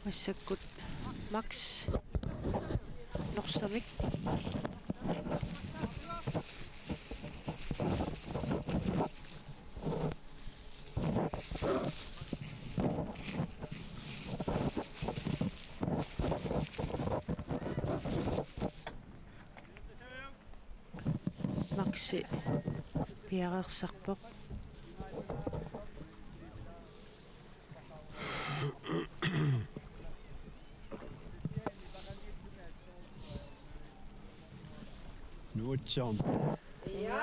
массаккут макс норсамик макси пиареерсарпоқ nuatsiarn ja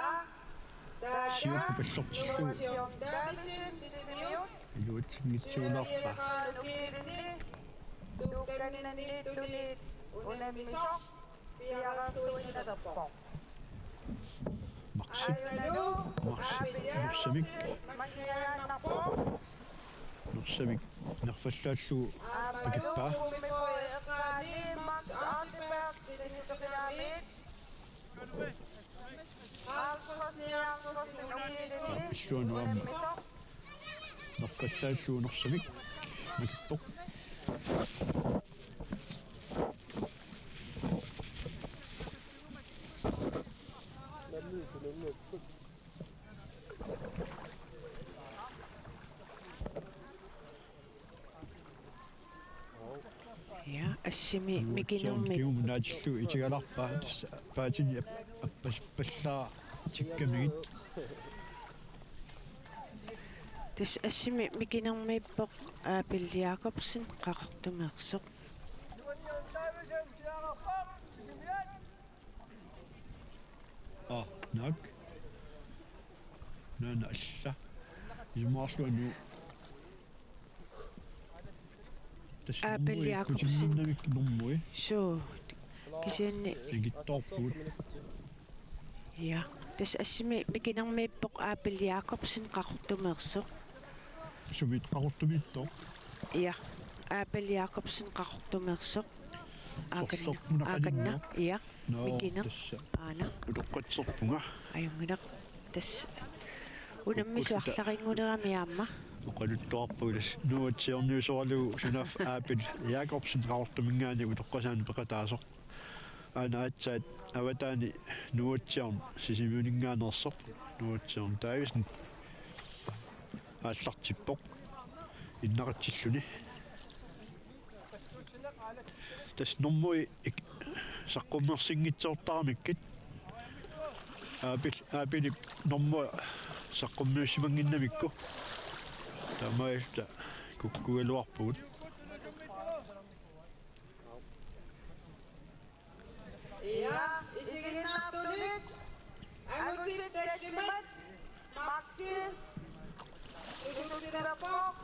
siuppu pallortillugu taavisen sisimiut iluutsinngitsuunarpa tuukannani tulit unamisoq piarartuinnaterpoq maqsi norsamik norsamik nerfallaallugu pakippaa illuanuamma nerfallaallugu norsamik makippoq ja assimi mikinummi kiumnaatsillu itigalarpaa paatini appallaa tikkamigit tas assimi mikinermiippoq aapilliaakorsin qaqartumeersoq nak nana alla ismaarluanu Apel Jakobsen. Kutinginnamik normui. So kisianni Sigittorpuut. ja tas assimi mikinarmiippoq Apel Jakobsen qaqortumeersoq Sumit qarortumittor. ja Apel Jakobsen qaqortumeersoq Sorsorpuna aakanna ja No, mikina tassa. aana Utoqqatsorpunga. ajunginaq tas unammisu amma Oqaluttoarpuilas nuatsiorniusoralu sunaf Apel Jakobsen qarortumingaani utoqqasaan peqataasoq. Aana atsaat avataani nuatsiorn sisimuninngaanersoq nuatsiorn taavisni ааллартиппоқ иннақатсиллуни тас нормуи саққуммерсингитсоортарамиккит аапили нормуа саққуммиуссимангиннамикку тамаиста куккугалуарпугут Ja, isiginnaartunik. Agusit teklimat. Maksin. Ususuterapoq.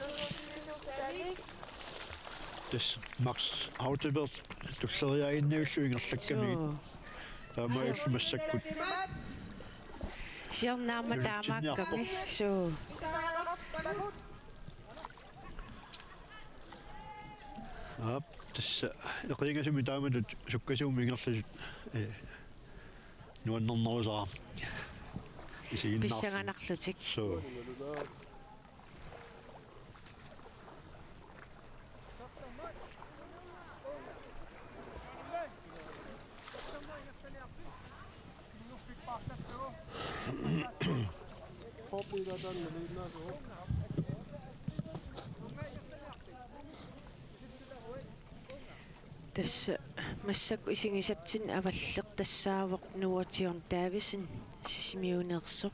Ususuterapoq. тас марс аутибер туссериагиннавиллуингерлакками тамаис массаккут сиорнаама таамаакками суу ап тасса эқингасуми таамалут суккасуумингерласут нуаннернерусаа исигиннаарс писсаганарлутик соо тасса массакку исигисатсин аваллеқ тассаавоқ нуатиорн таависин сисимиунеерсоқ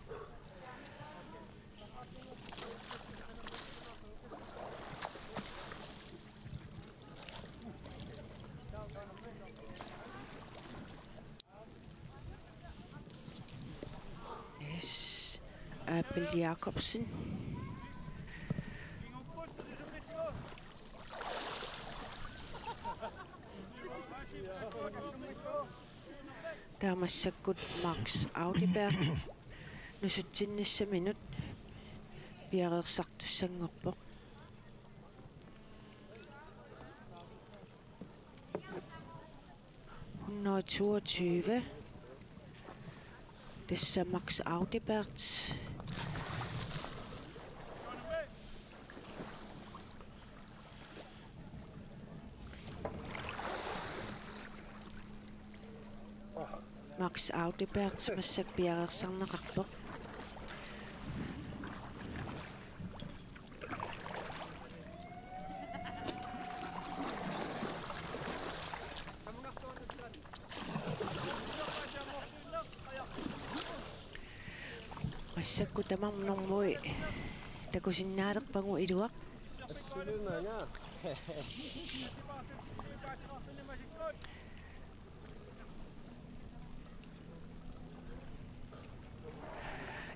yes Apel Jakobsen таамассаккут Max Audiberg нусутсинниссаминут пиареерсартуссангорпоқ 122 tassa Max Audiberg Max Audiberg massak piarersarneqarpoq массакку тамарнэрмуи такусиннаалерпагу илуақ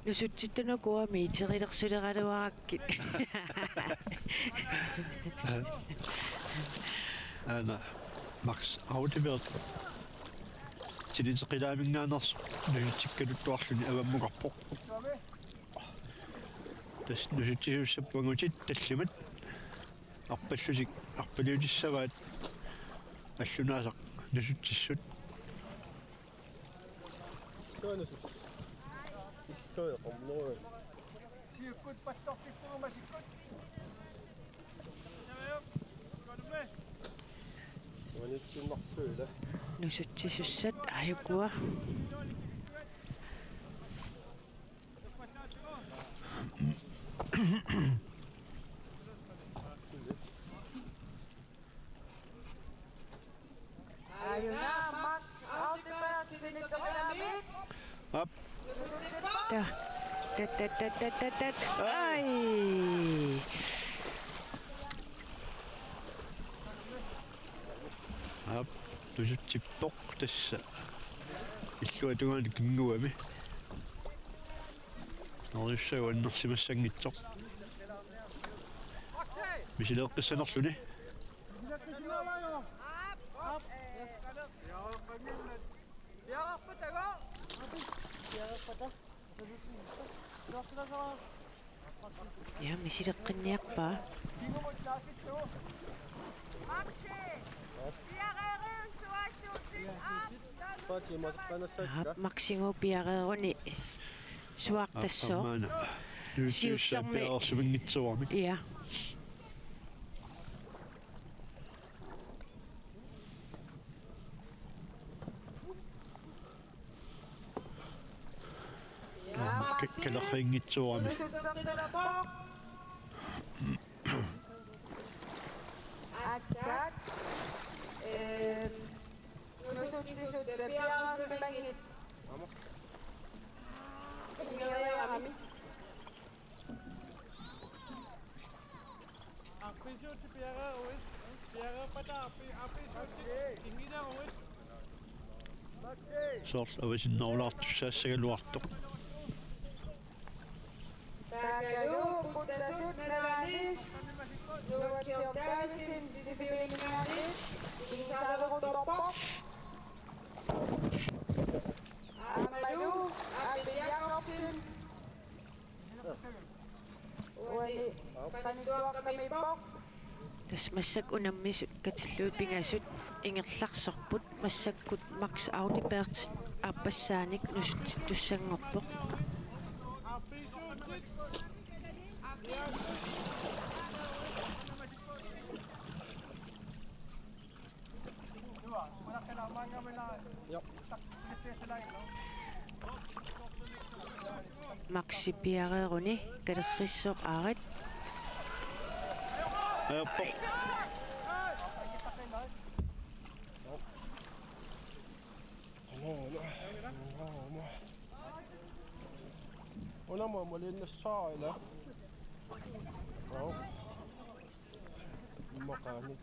нусутситтунакуа миитерилерсулераluarаккит ана Max Audiberg силитеқилаамингаанерс нусутсиккалуттуарлуни аваммуқарпоқ тас нусутсисуссаппуангутит таллимат арпаллусик арпалиутиссаваат аллунаасақ нусутсиссут Sikkut pastortikkuluma sikkut. нусутсисуссат аюкуа Ayuna, Max Audiberg, isiginnaartunik. ап та ай ап нусутсиппоқ тасса иллуатугаани кингуами норюссагуаннерсимассангитсоқ Axel! Misileeqqissanerluni. Ja, misileqqinniarpaa. Maksingu piareeruni suartassoo. Aammaana. Nuusiussaappiaorsuminngitsuarmik. Ja. Kekkelerringitsuarmik. Attack. Nusutsi piarassimangit. Ingeriarami. Soort avasinnerulaartussaassaгаluartoq. Tagalu puttasut nalani. Nuatsiortaalisin sisipilingaani. Ingsaavuruttorpoq. Amadu Abiyakorsin. Uani qanituaqqamippoq. Tas massak unammisut katilluut pingasut ingerlarsorput massakkut Max Audibert aapassaanik nusuttussanngorpoq. Maxi piareeruni kalerrissoq aarit. Aappoq. Ona mä olin nyt sailla. Joo. Makaan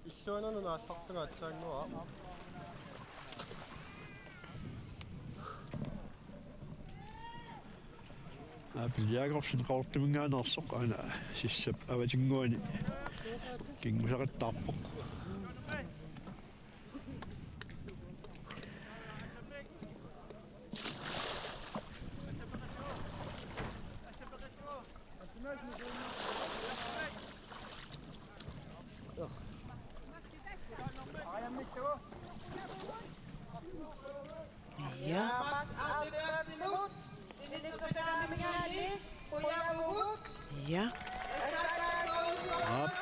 Issuana no naasaqtanga atsaannuа. Aapiliakorsin qaortumingaanерсоq ana sissap avatinguani kingusaqattaarpoq. Ja. Max Audibert sinitsakanamingani. Kuyavugut. Ja. Aap.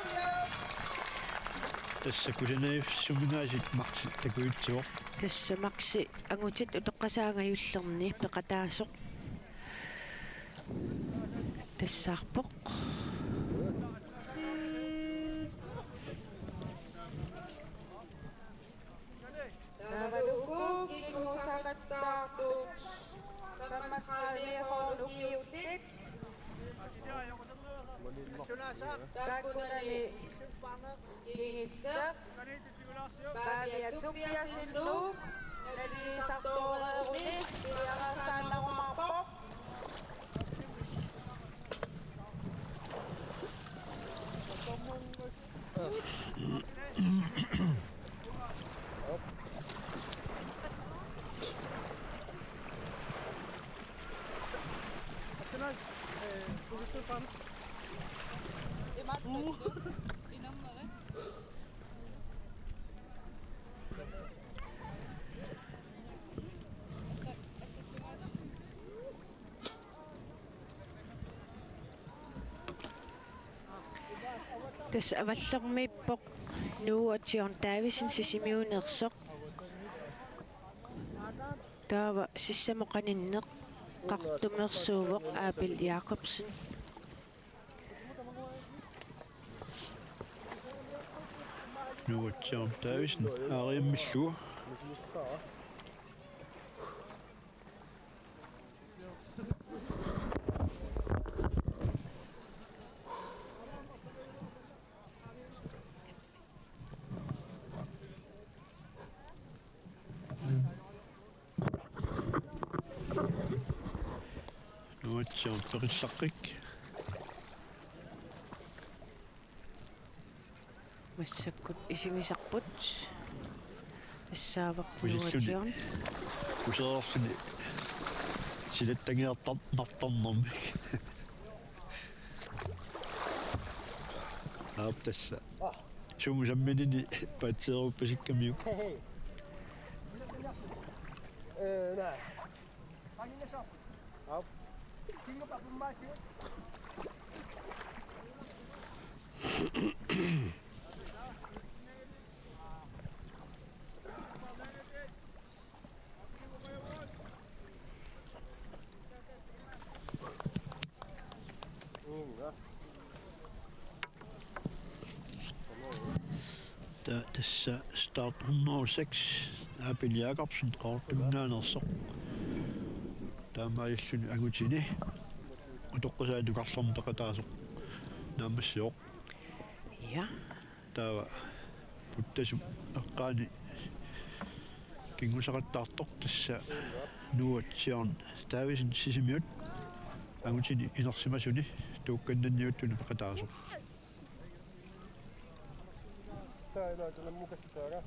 Tassakulaneifssumingasit maqsit takuitsuoq. Tassa Maxi angutit utoqqasaangajullerni peqataasoq. Tassaarpoq. Navaluku kingusaqattaartuut. Kammatsaaviaqorlukiutik. Takkunani kingittaq. Paaviatsupiasilluuk. Nalisartooreruni piarassaannarumarpoq. Tas avallermiippoq nuuatiorn taavisin sisimiuneersoq. Taava sissamoqaninneq qartumersuuvoq Aapil Jacobsen. Nuuatiorn taavisen aariammillua. Nuuatiorn perissaqik. массаккут исигисарпут ассаавақ Пусиллуни. нуатиорн Usaarsini silattagiartar nartarnermi. Aaptassa. Sumusamminini paatseeruppasikkamiu. Nej. Kan ni så? Ja. Tinga på matchen. Tässä start 106 Apil Jakobsen qaartunaanersoq. Taamaayalluni agutini. Utoqqusaatukарлornteqataasoq. Naamassiоq. ja Taava puttasu eqqaani kingusaqattaartoq tassa nuatsiorn taavisin sisimiut agutini inersimasuni tuukkannanniuttuni peqataasoq. Tää ei näytellä mukasta saada.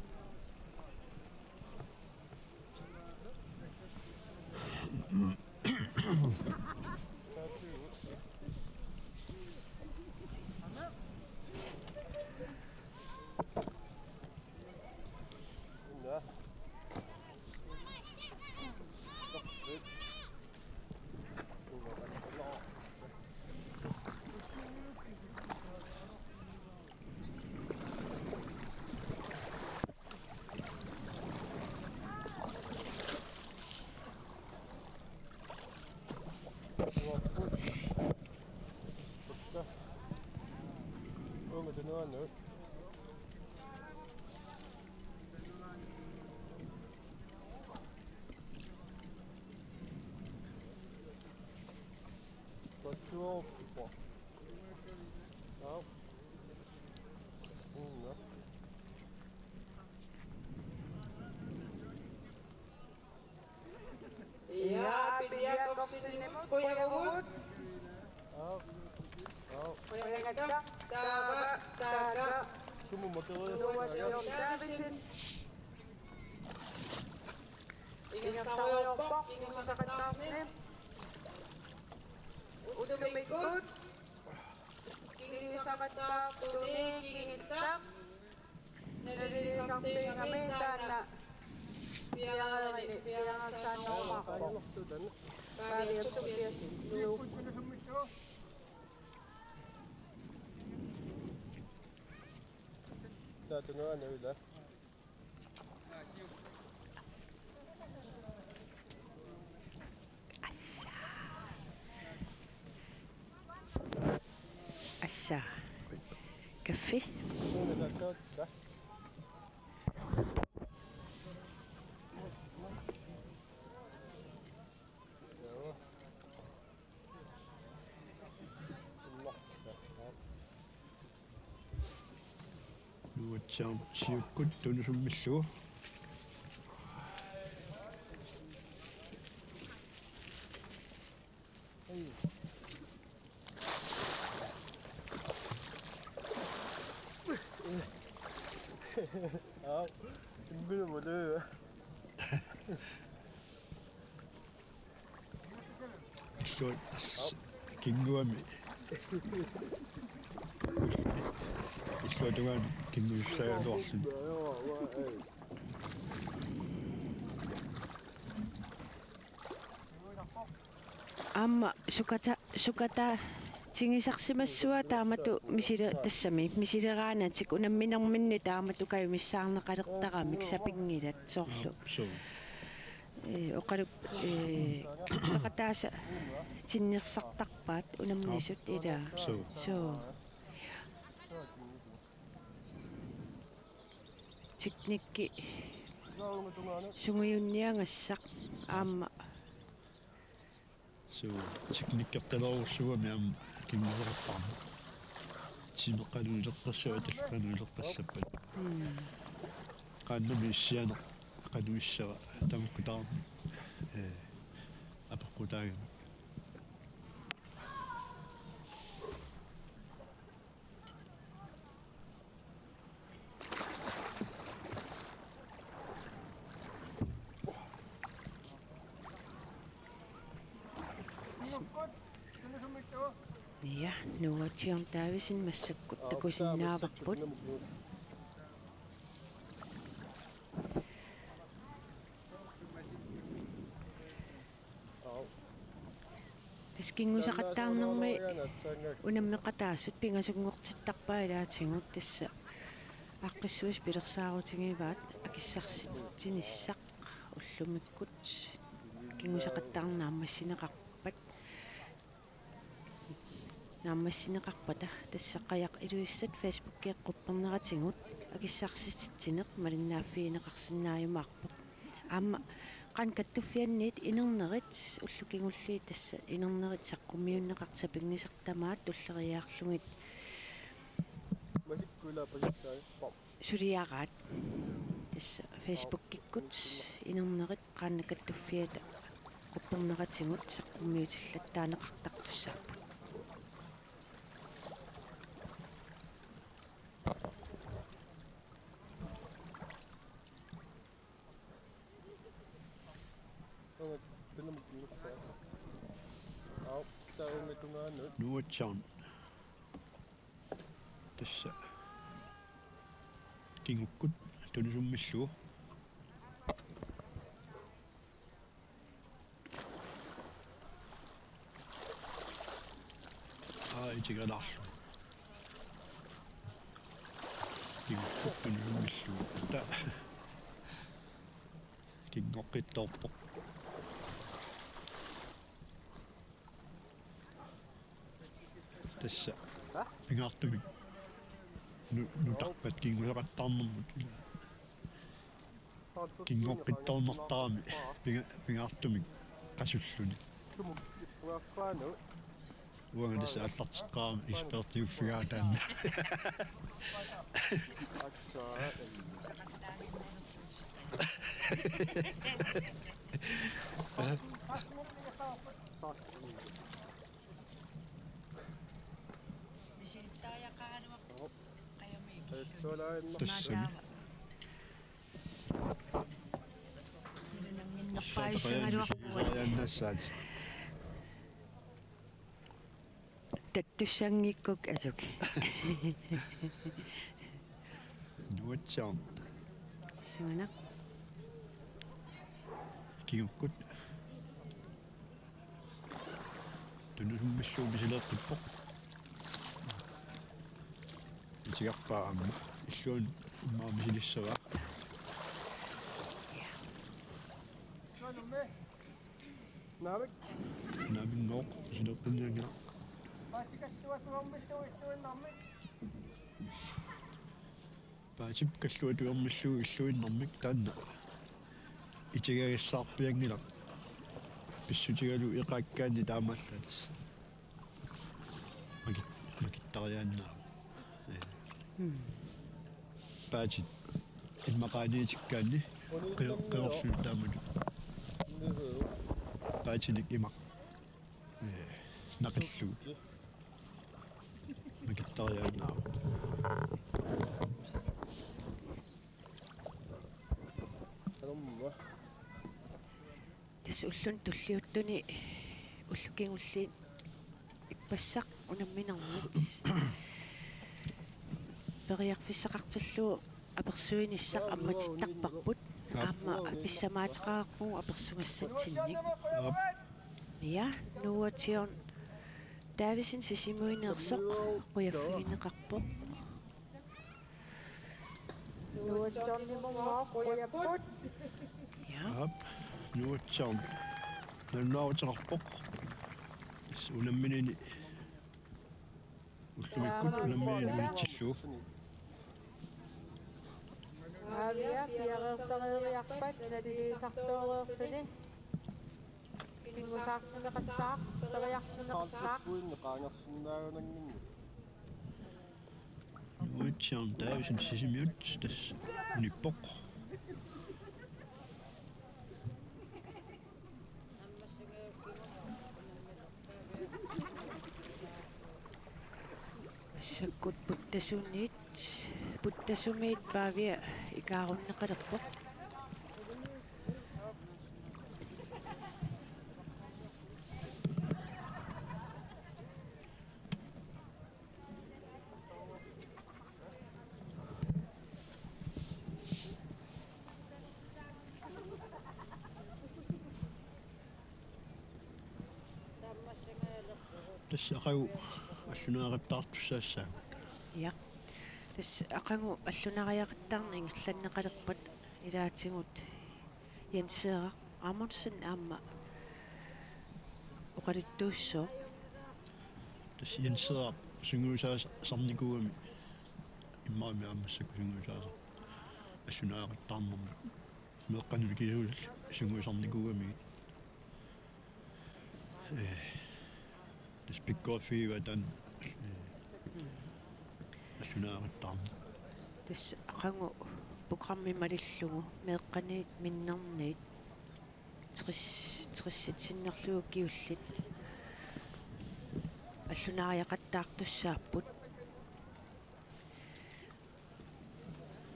Onko se noin nyt? Pas trop, je crois. Non. Non. Ja, Apil Jakobsen kuivuut. Ja. Ja. Kuivuutta. Taava. Sumun motivoida. Nuatsion taavisin. Ingastarujorpoq. Kingusaqattaarni. Utumikut. Kingisaqattaartuni. Kingissaq. Nalilisartiingami taana. Piangassaannormaqo. Paaviatsupiasi. Kunnes on mistä? Täytyy noin aina ylä. assa kaffi Kuunnellaan totta. Joo. Nuatsiorn siukkut tunusummilluu. Ja, det blir nog det. Islua kinguami. Islua tungan kingussaaluarsin. amma sukata tingisarsimassua taamatu misile tassami misileraanatik unamminerminni taamatu kayumissaarneqalertaramik sapingilat sorlu So. oqalup qataasa tinnirsartarpaat unamnisut ila so tiknikki sunguyunniangassaq aamma So teknikkertalerussuami am kingusertarma. Simeqaluileqqassuatalqanuileqqassappat. Qaannami issiana qanuissara tamukkutaarmi. Apeqqutaagami. Ja, nuotion täysin massakkut takusinnaavaput. Taskingusaqattaarnermi unammeqataassut pingasugngortittaqpaa ilaatingut tassa аққиссуис пилерсаарутингиваат акиссарситинissaq уллумиккут кингусақаттаарнааммассинеқарпат нааммассинеқарпата тассаққаяқ илуиссат фейсбуккиэққуппернератингут акиссарситинеқ малиннааффиинеқарсиннааюмаарпоқ аама қан каттуффианниит инернерит уллукингуллии тасса инернерит саққуммиуннеқартапингнисертамаат туллериаарлугит сулиараат тасса фейсбуккиккут инернерит qaannakattuффиата qupperneratингут саққуммиутиллаттаанеқартартуссаарпут nuotsan tassa kingukkut tunusummilluu itigalarlu kingukkut tunusummilluu ta kingoqqittorpoq tässä pingaartumik nutarpat kinguseqattarnermut kingoqqittornertarami pingaartumik qasulluni uanga tässä allartiqqaarami ispertiuffigaataanna tässä татtussangиkkuk asuk nuotsan suuna kingukkut tunusummilluu misileertippoq itigarpaarama illuun immaamisilisseraa naamingooq silerpinniangila paatip kalluatuermilluu illuinnermik taanna itigagissaarpiangila pissutigalu iqaakkaanni taamalla tassa makittariaannaa paatip imaqaaniitikkaanni qiorsul taamanu paatinik imaq naqillu makittariaannaa tas ullun tulliuttuni ullukingulliin ippassaq unamminermit periarfissaqartalluu apersuinissaq ammatittaqparput aamma pissamaatiqaaqmu apersungassatsinnik ja nuotion Davisin sisimuinersoq quyaffigineqarpoq nuotsornimungoq quyapput ja nuotsan nannaavutiqarpoq unamminini ullumikkut unamminini uitsilluu Avia piarersariariarpat nalilisartoreerluni kingusaartineqassaaq periartineqassaaq nuotsan Davisin sisimiut tässä unippoq sakkut puttasumiit paavia ikaarunneqalerpoq tässä aqagu allunaaqattaartussaassаа Ja. Tässä aqangu allunariaqattaarni ingерланнеqalerpat ilaatingut Jenseera Amundsen aamma oqalittuussoo tässä Jenseera sunguusaas sarnikuumi immaami aammassakku sunguusaasa allunaaqattaarnermi meeqqanuli kisuullu sunguusarnikuumi das pikkorfiiva tan allunaaqattaarni tässä aqangu programmi malillugu meeqqaniit minnerniit trissitinnerlugu kiullit allunariaqattaartussaapпут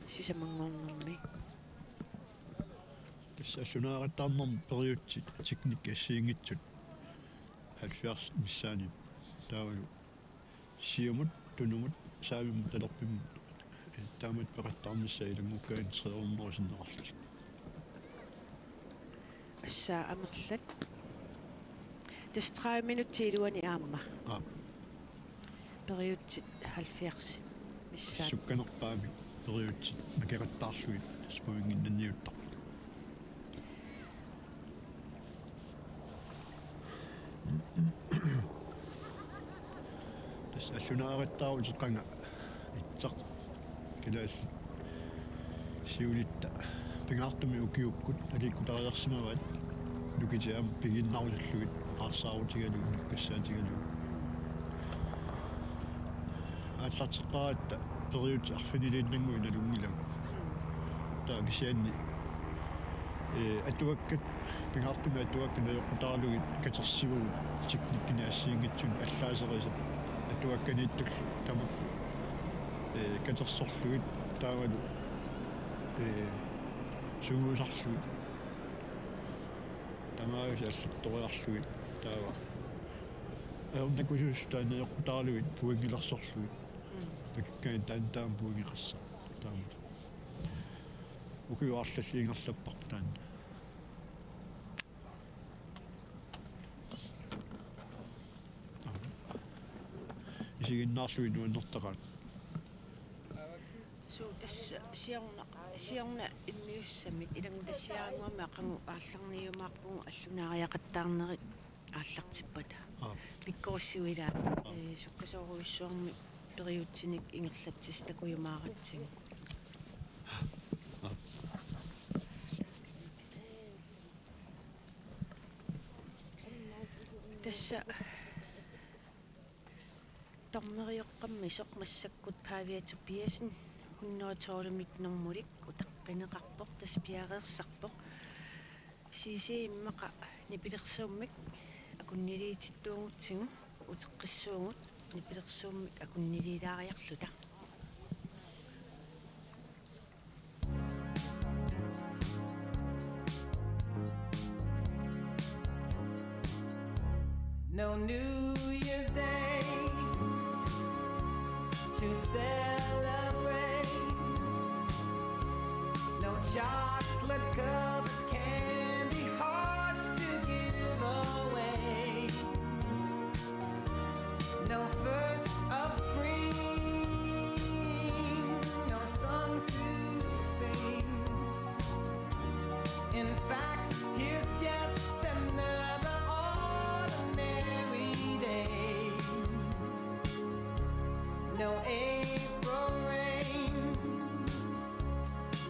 sisamangornermi tässä allunaaqattaarnermi periutsit teknik assiingitsut 70 missaani taavalu siumut tunumut saavimut talerpimut taamat peqattaarnissa ilangukkaan treernersinnerarlus assaa amerlat tässä 30 minuuttia iluani aamma periutsit 70 missaan sukkanerpaami periutsit makeqattaarluit taspuinginnanniuttar tässä allunaaqattaarut qanga itsaq kilaas siulitta pingaartumi ukiukkut alikkutariarsimavat lukitiam piginnarulluit aarsaaruutigalu nukkasaatigalu атлартеққаратта периут арфанилииннангуина лунгилаг таакисианни атуаккат пингаартуми атуаккана йоқутаралугит катерсивугут техниккиниассиингитсун аллаасерисап атуакканииттул тамак катерсорлугит таавалу сугуусарлугит тамаагис аллатториарлугит таава ауннакусуус таана йоқутаралугит пуингилерсорлугит таккаан таантаам пуингиқарса таамут укиуарлассиингерлаппар таана исигиннаарлуи нуаннертақаат суу tässä siorna immiussamit ilangutassiaanguami aqangu aallarniumаарpungu allunariaqattaarnerit ааллартиппата пиккорсуилаа суккасооруиссуарми периутсиник ингерлатсис такуйумааратсиг tässä тормериоққамми соқмассаккут паавиатупиасин 112 утаққинеқарпоқ таспиареерсарпоқ сиси иммақа нипилерсууммик акуннилиититтуугутсигу утеққиссуугут нипилерсууммик акуннилилаариарлута No New Year's Day to celebrate. No chocolate covered candy hearts to give away. No first of spring, no song to sing. In fact, here's just another ordinary day. No April rain,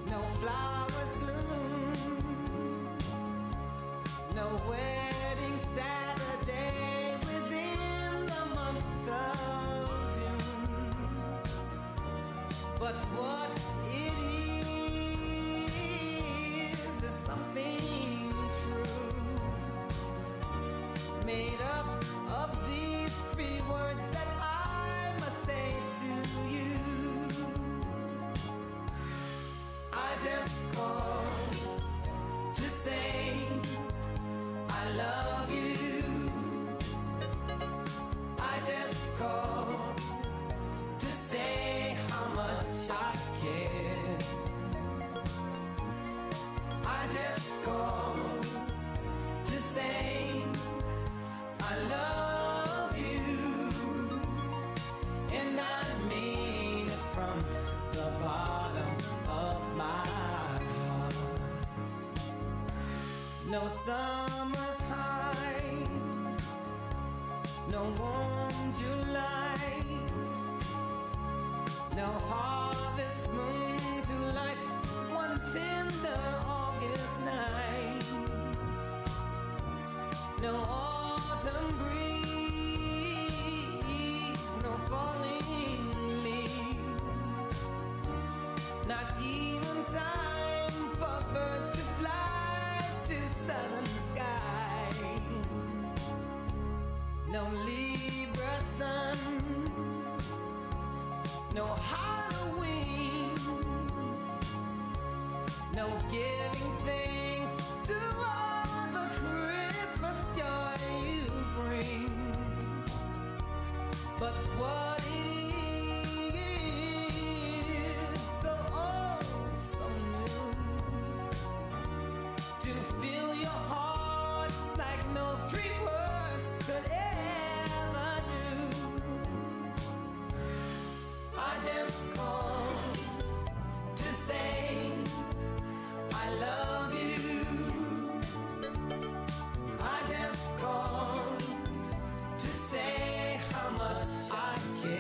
no flowers bloom, no wedding Saturday within the month of June. But what it is something true, made up of these three words that I must say to you. I just called to say I love you. I just called to say how much I No summer's high, no warm July, no harvest moon to light one tender August night, no autumn breeze, no falling leaves, not even time for birds to fly to southern sky. No Libra sun, no Halloween, no giving thanks to all the Christmas joy you bring. But what it is, so oh so new, to fill your heart like no three words could ever do. I just called to say I love you. I just called to say how much I care.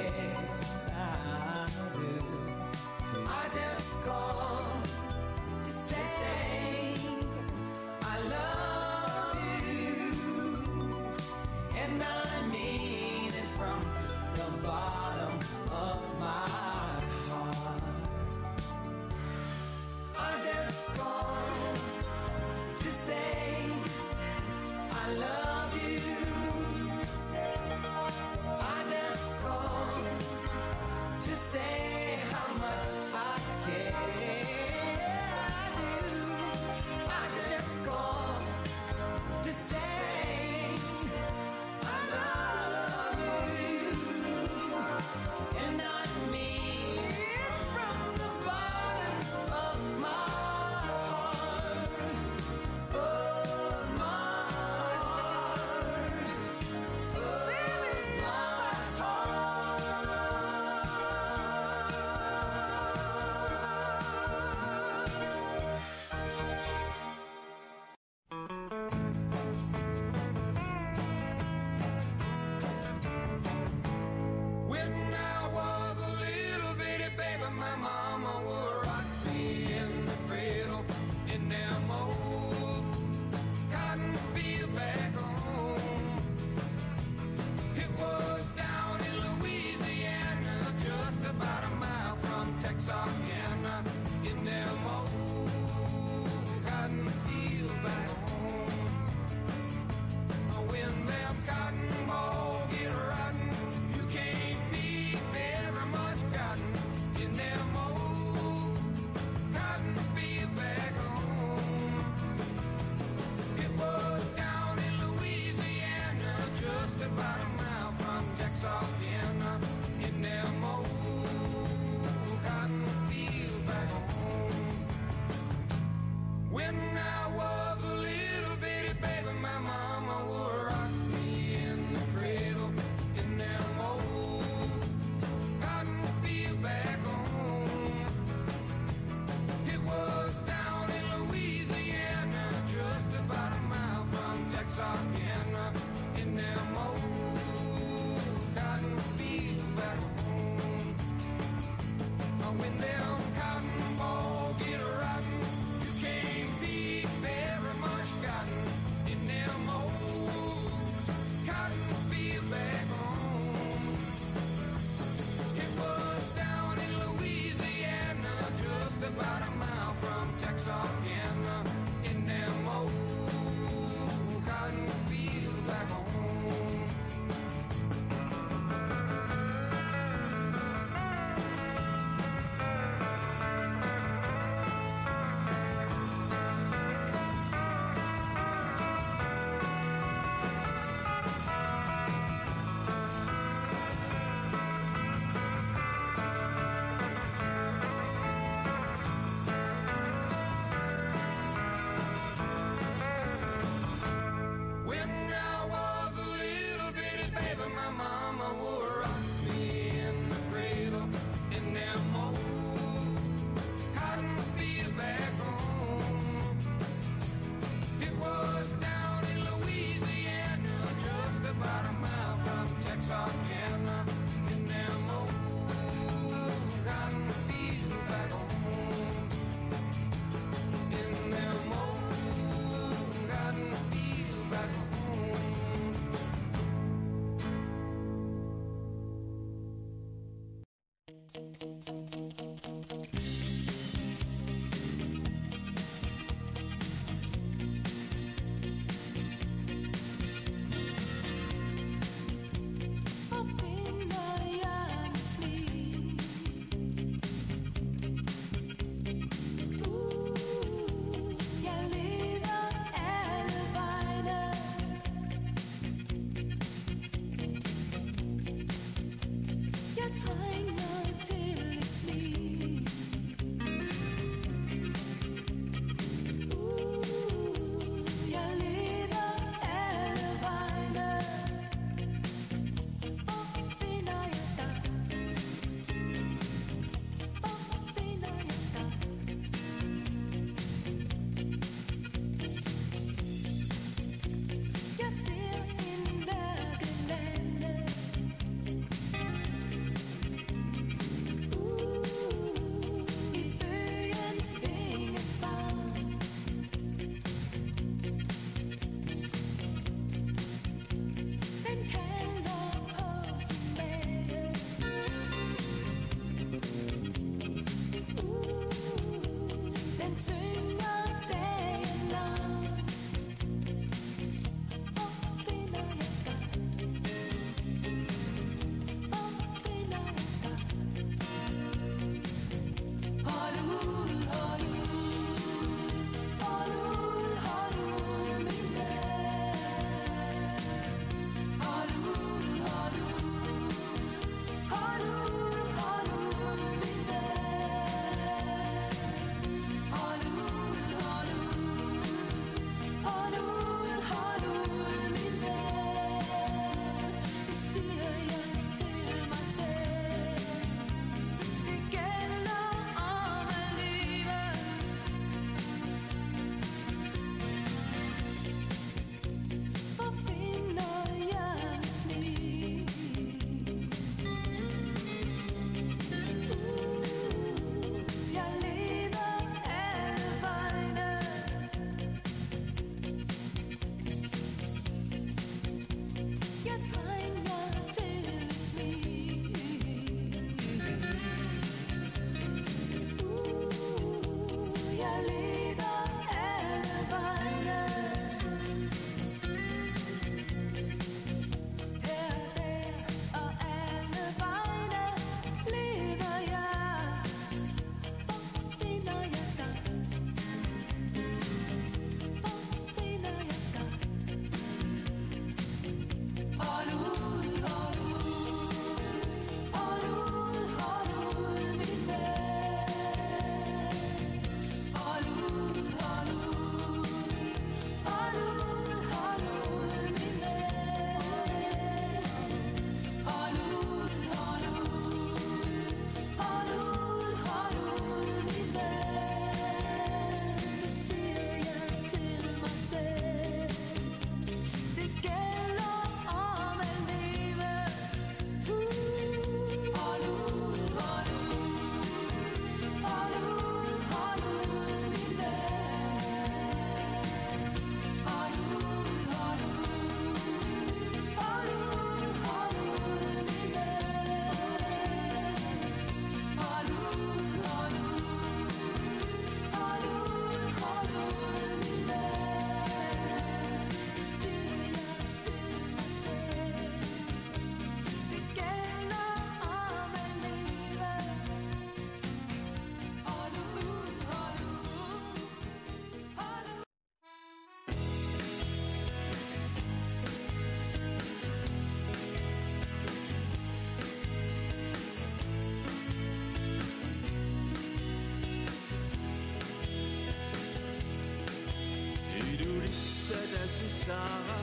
Sara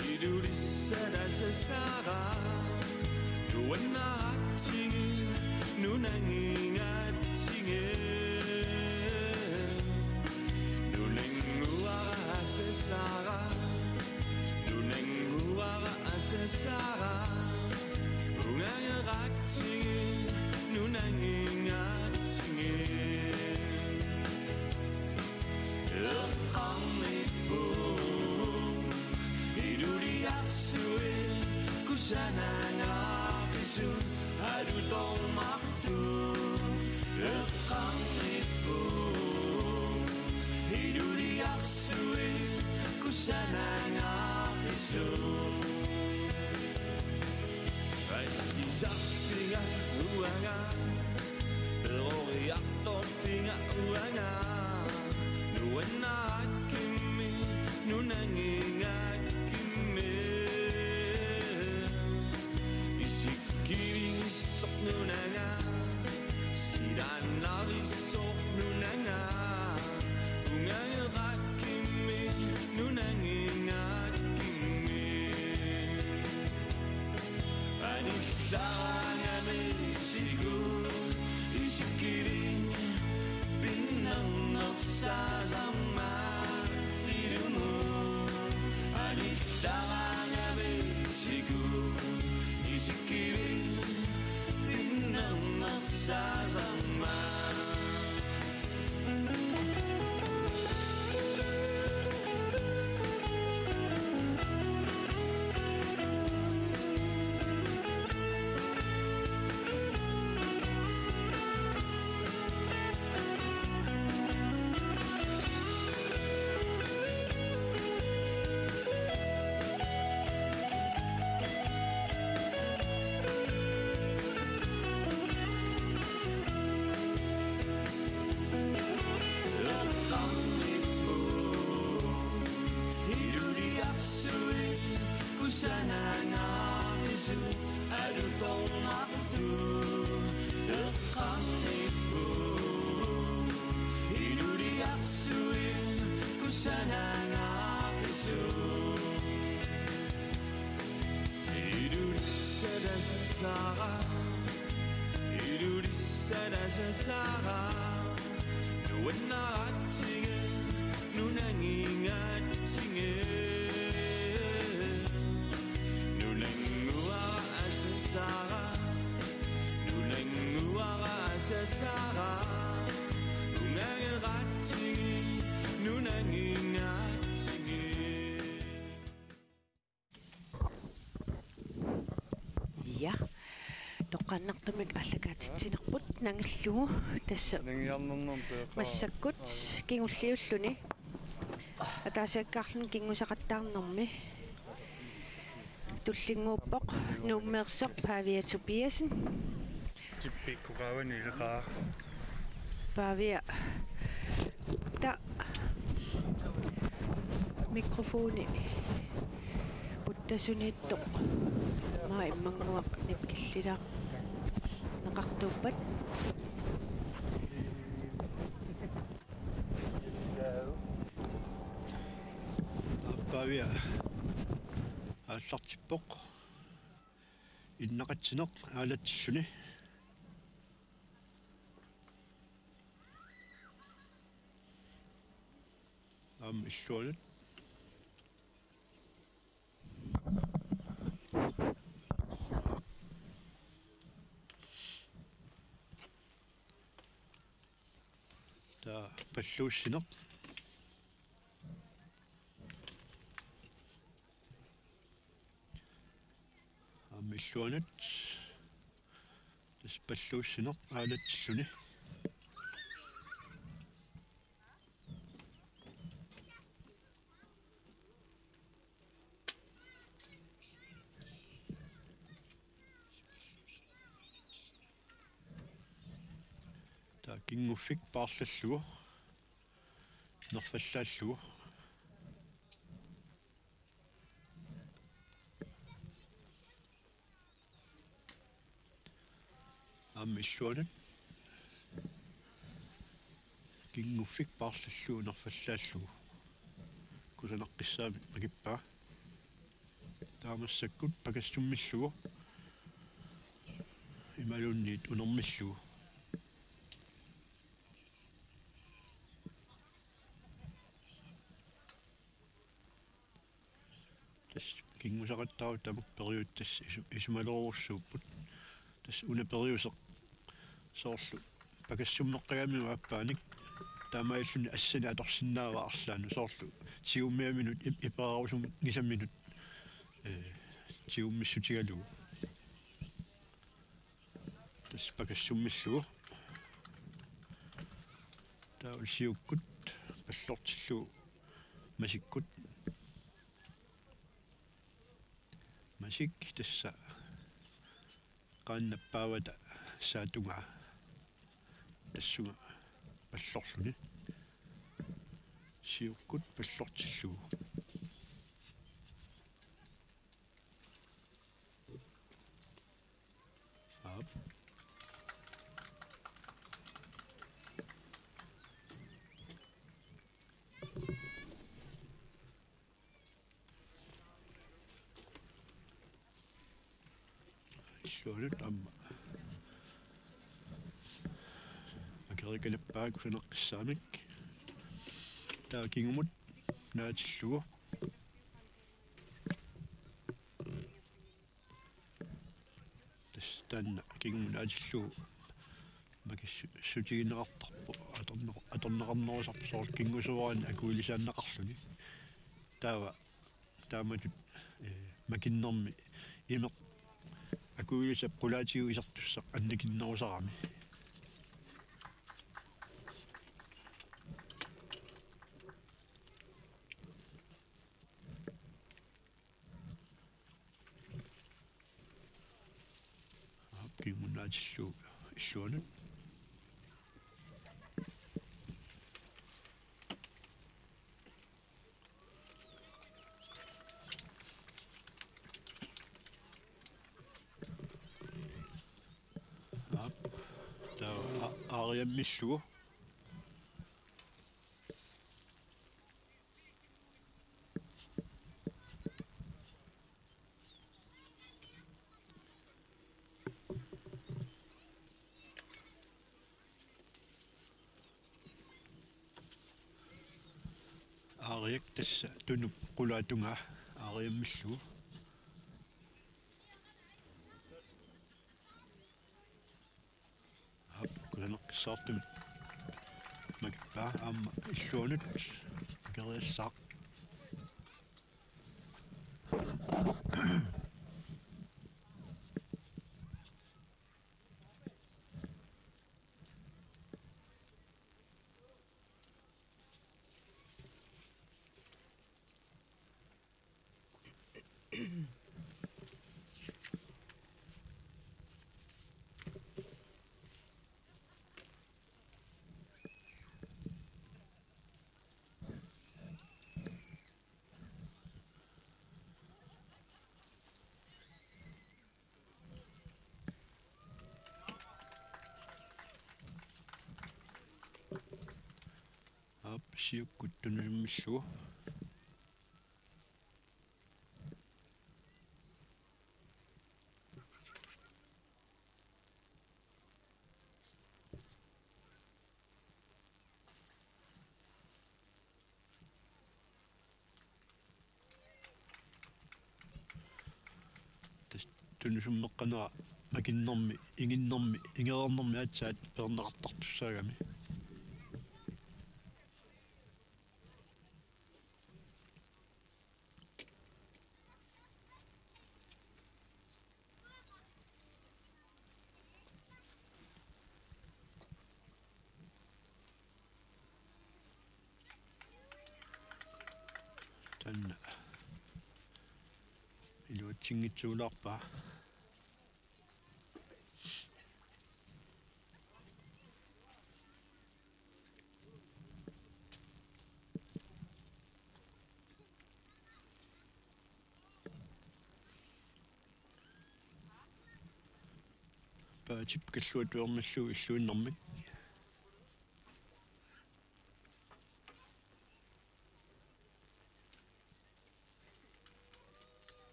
Idulissada Sara Nuwana Tingi Nunanging at Tingin Nunanguara Sara Nunanguara Sara Ungangarak Tingin Nunanging at Tingin Kusananga kisun adu tong maktu lekang ibu hidu diak suwe kusananga kisun Di saktinga uanga Loriak topinga uanga Nuena kimi nunanginga kimi Isikiri sok nunanga Sidanari sok nunanga Unga kimi nunanginga kimi Anisanga mesigu Isikiri Pinang nagsasama Tirumu Anisanga mesigu Isikiri Pinang nagsasama Ja, toqannartamik аллагаатитсинерпут нангиллугу тасса массаккут кингуллиуллуни атаасиаккаарлун кингусақаттаарнэрми туллингууппоқ нууммеерсоқ Павия Топиасен типпиккугаавани илеқаа Павия та микрофони путтасунииттоқ маа иммангуақ нипкиллилаа неқартууппат Pavia аллартиппоқ иннақатсинеқ аалатсиллуни иллуалут та паллууссинеқ иллуанат тас паллууссинеқ аалатсиллуни та кингуффик паарлаллугу нерфаллааллугу иллуанат кингуффик паарлаллугу нерфаллааллугу kusanaqissaami makippaa taamassakut pakassummissugu imalunniit unermissugu tas kingusaqattaaru tamuk periut tas isumalorussuupput tas una periuseq soorlu pakassummeqqagami uappaanik taamailluni assani atorsinnaava arlaanu soorlu 20 minut ipararusum 9 minut tiummissutigalugu tas pakassummissugu taulsiukkut pallortillugu masikkut masik tassa qaannappaavata saatungaa tassuga pallorluni siukkut pallortillugu aap illuunut amma akerikalappaak usaneqqissaamik taakingumut naatillugu tas taanna kingum naatillugu makissu sutigineqartarpu atorneqarnerusarpu soor kingusuvaani akuilisaannaqarluni taamatut makinnermi imeq akuilisa qulaatigu isartussaq annakinnerusarami kingunaatillugu illuanut aariammissugu aariak tassa tunup qulaatungaa aariammissugu kusaneqqissaartumut makippaa aamma illuanut akeriassaaq siukkut tunummissugu tas tunusummeqqanera makinnermi inginnermi ingerernermi atsaat perneqartartussaagami tanna iluatsingitsuularpaa paatip kalluatuarmallugu illuinnermik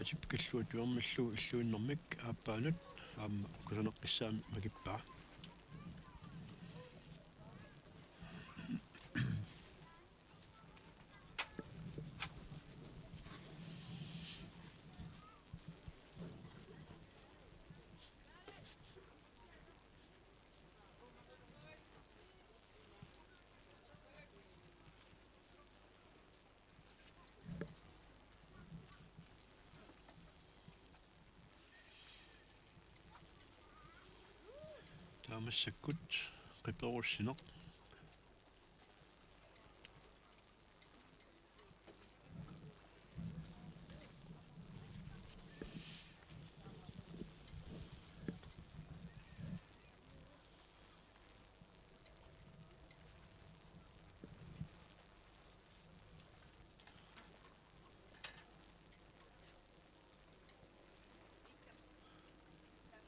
атипкиллуут юармиллу иллуиннэрмик ааппаанут аама кусанеққиссаами макиппаа таамассаккут қиперуссинеқ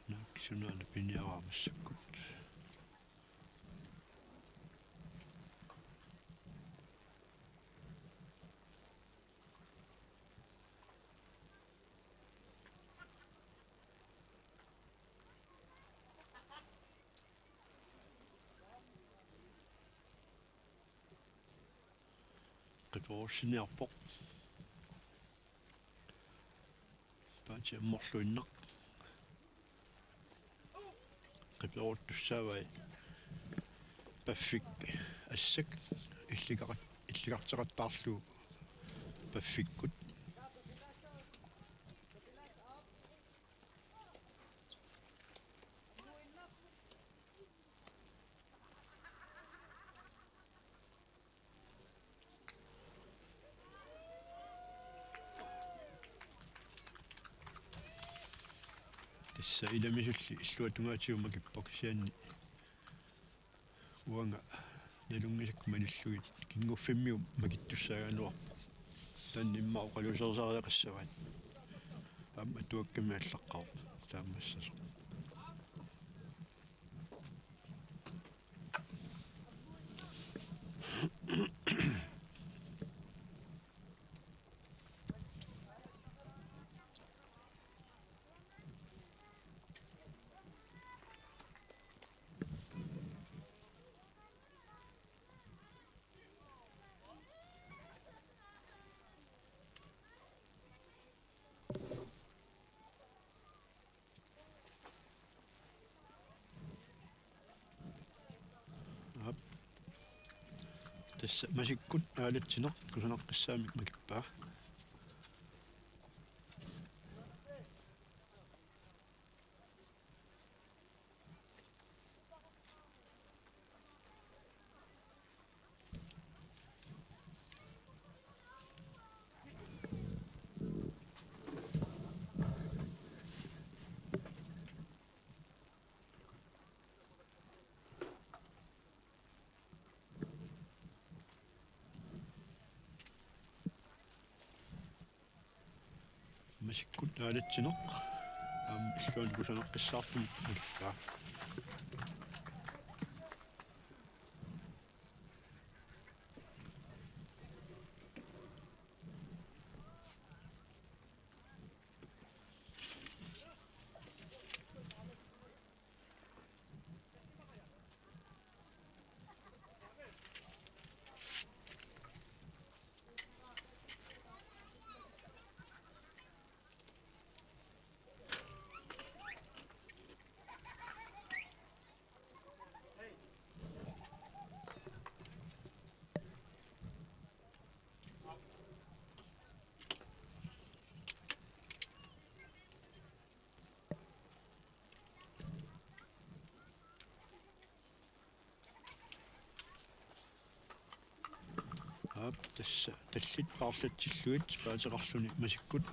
наксунаана пиниараамассаккут қиперуссиниарпоқ паати амморлуиннақ қиперуттуссаавай паффик ассак иллигартеқаттаарлу паффиккут тасса иламисулли иллуатунгаатиума киппоксианни уанга налунгисакку маниллугит кингуффиммиу макиттуссаагаануарпо танниммау қалусерсариақассаваат аама туакками аллаққарп таамассасо тасса масиккут аалатсинер кусанеққиссаамик макиппаа масиккут аалатсинеқ иллуан кусанеққиссаартум макиппаа тасса таллит paarlatsилluit паатеқарлуни масиккут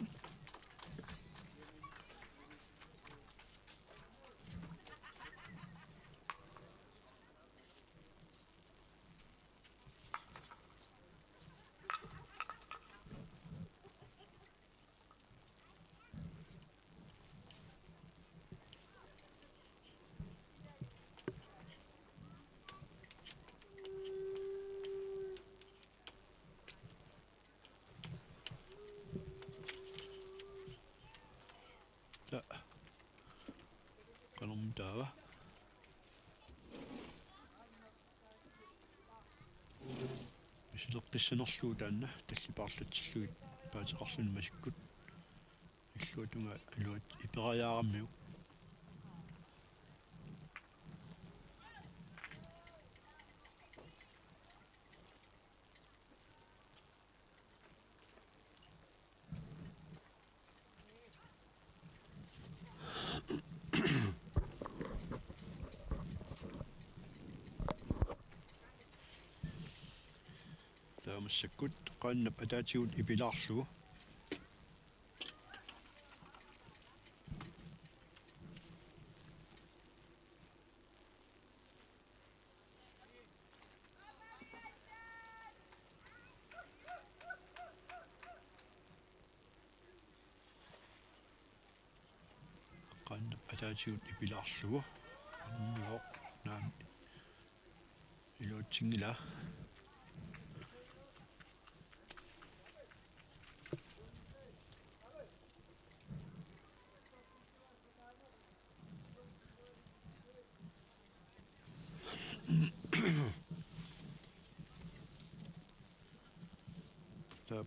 taava isilertissanerluu taanna таллипаарлатсиллуит паатеқарлун масиккут иллуатунга алуат ипераяараммиу таамассаккут qaannap атаатигут ипилаарлугу qaannap атаатигут ипилаарлугу аннуо наам илуутсингила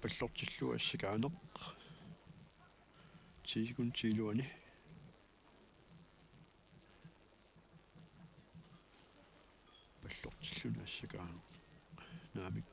паллортиллуа ассакаанеқ тигун тилуани паллортиллуна ассакаанеқ наамик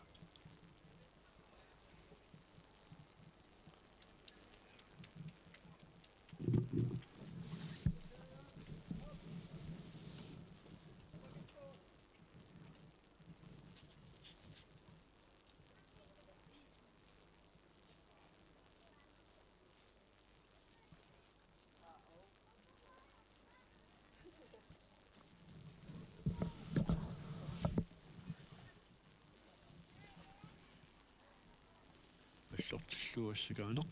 паллортиллуассакаанеқ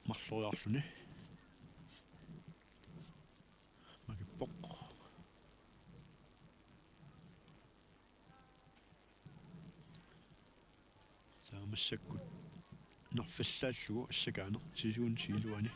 марлориарлуни макиппоқ таамассаккут нерфаллааллугу ассакаанеқ тисуун силуани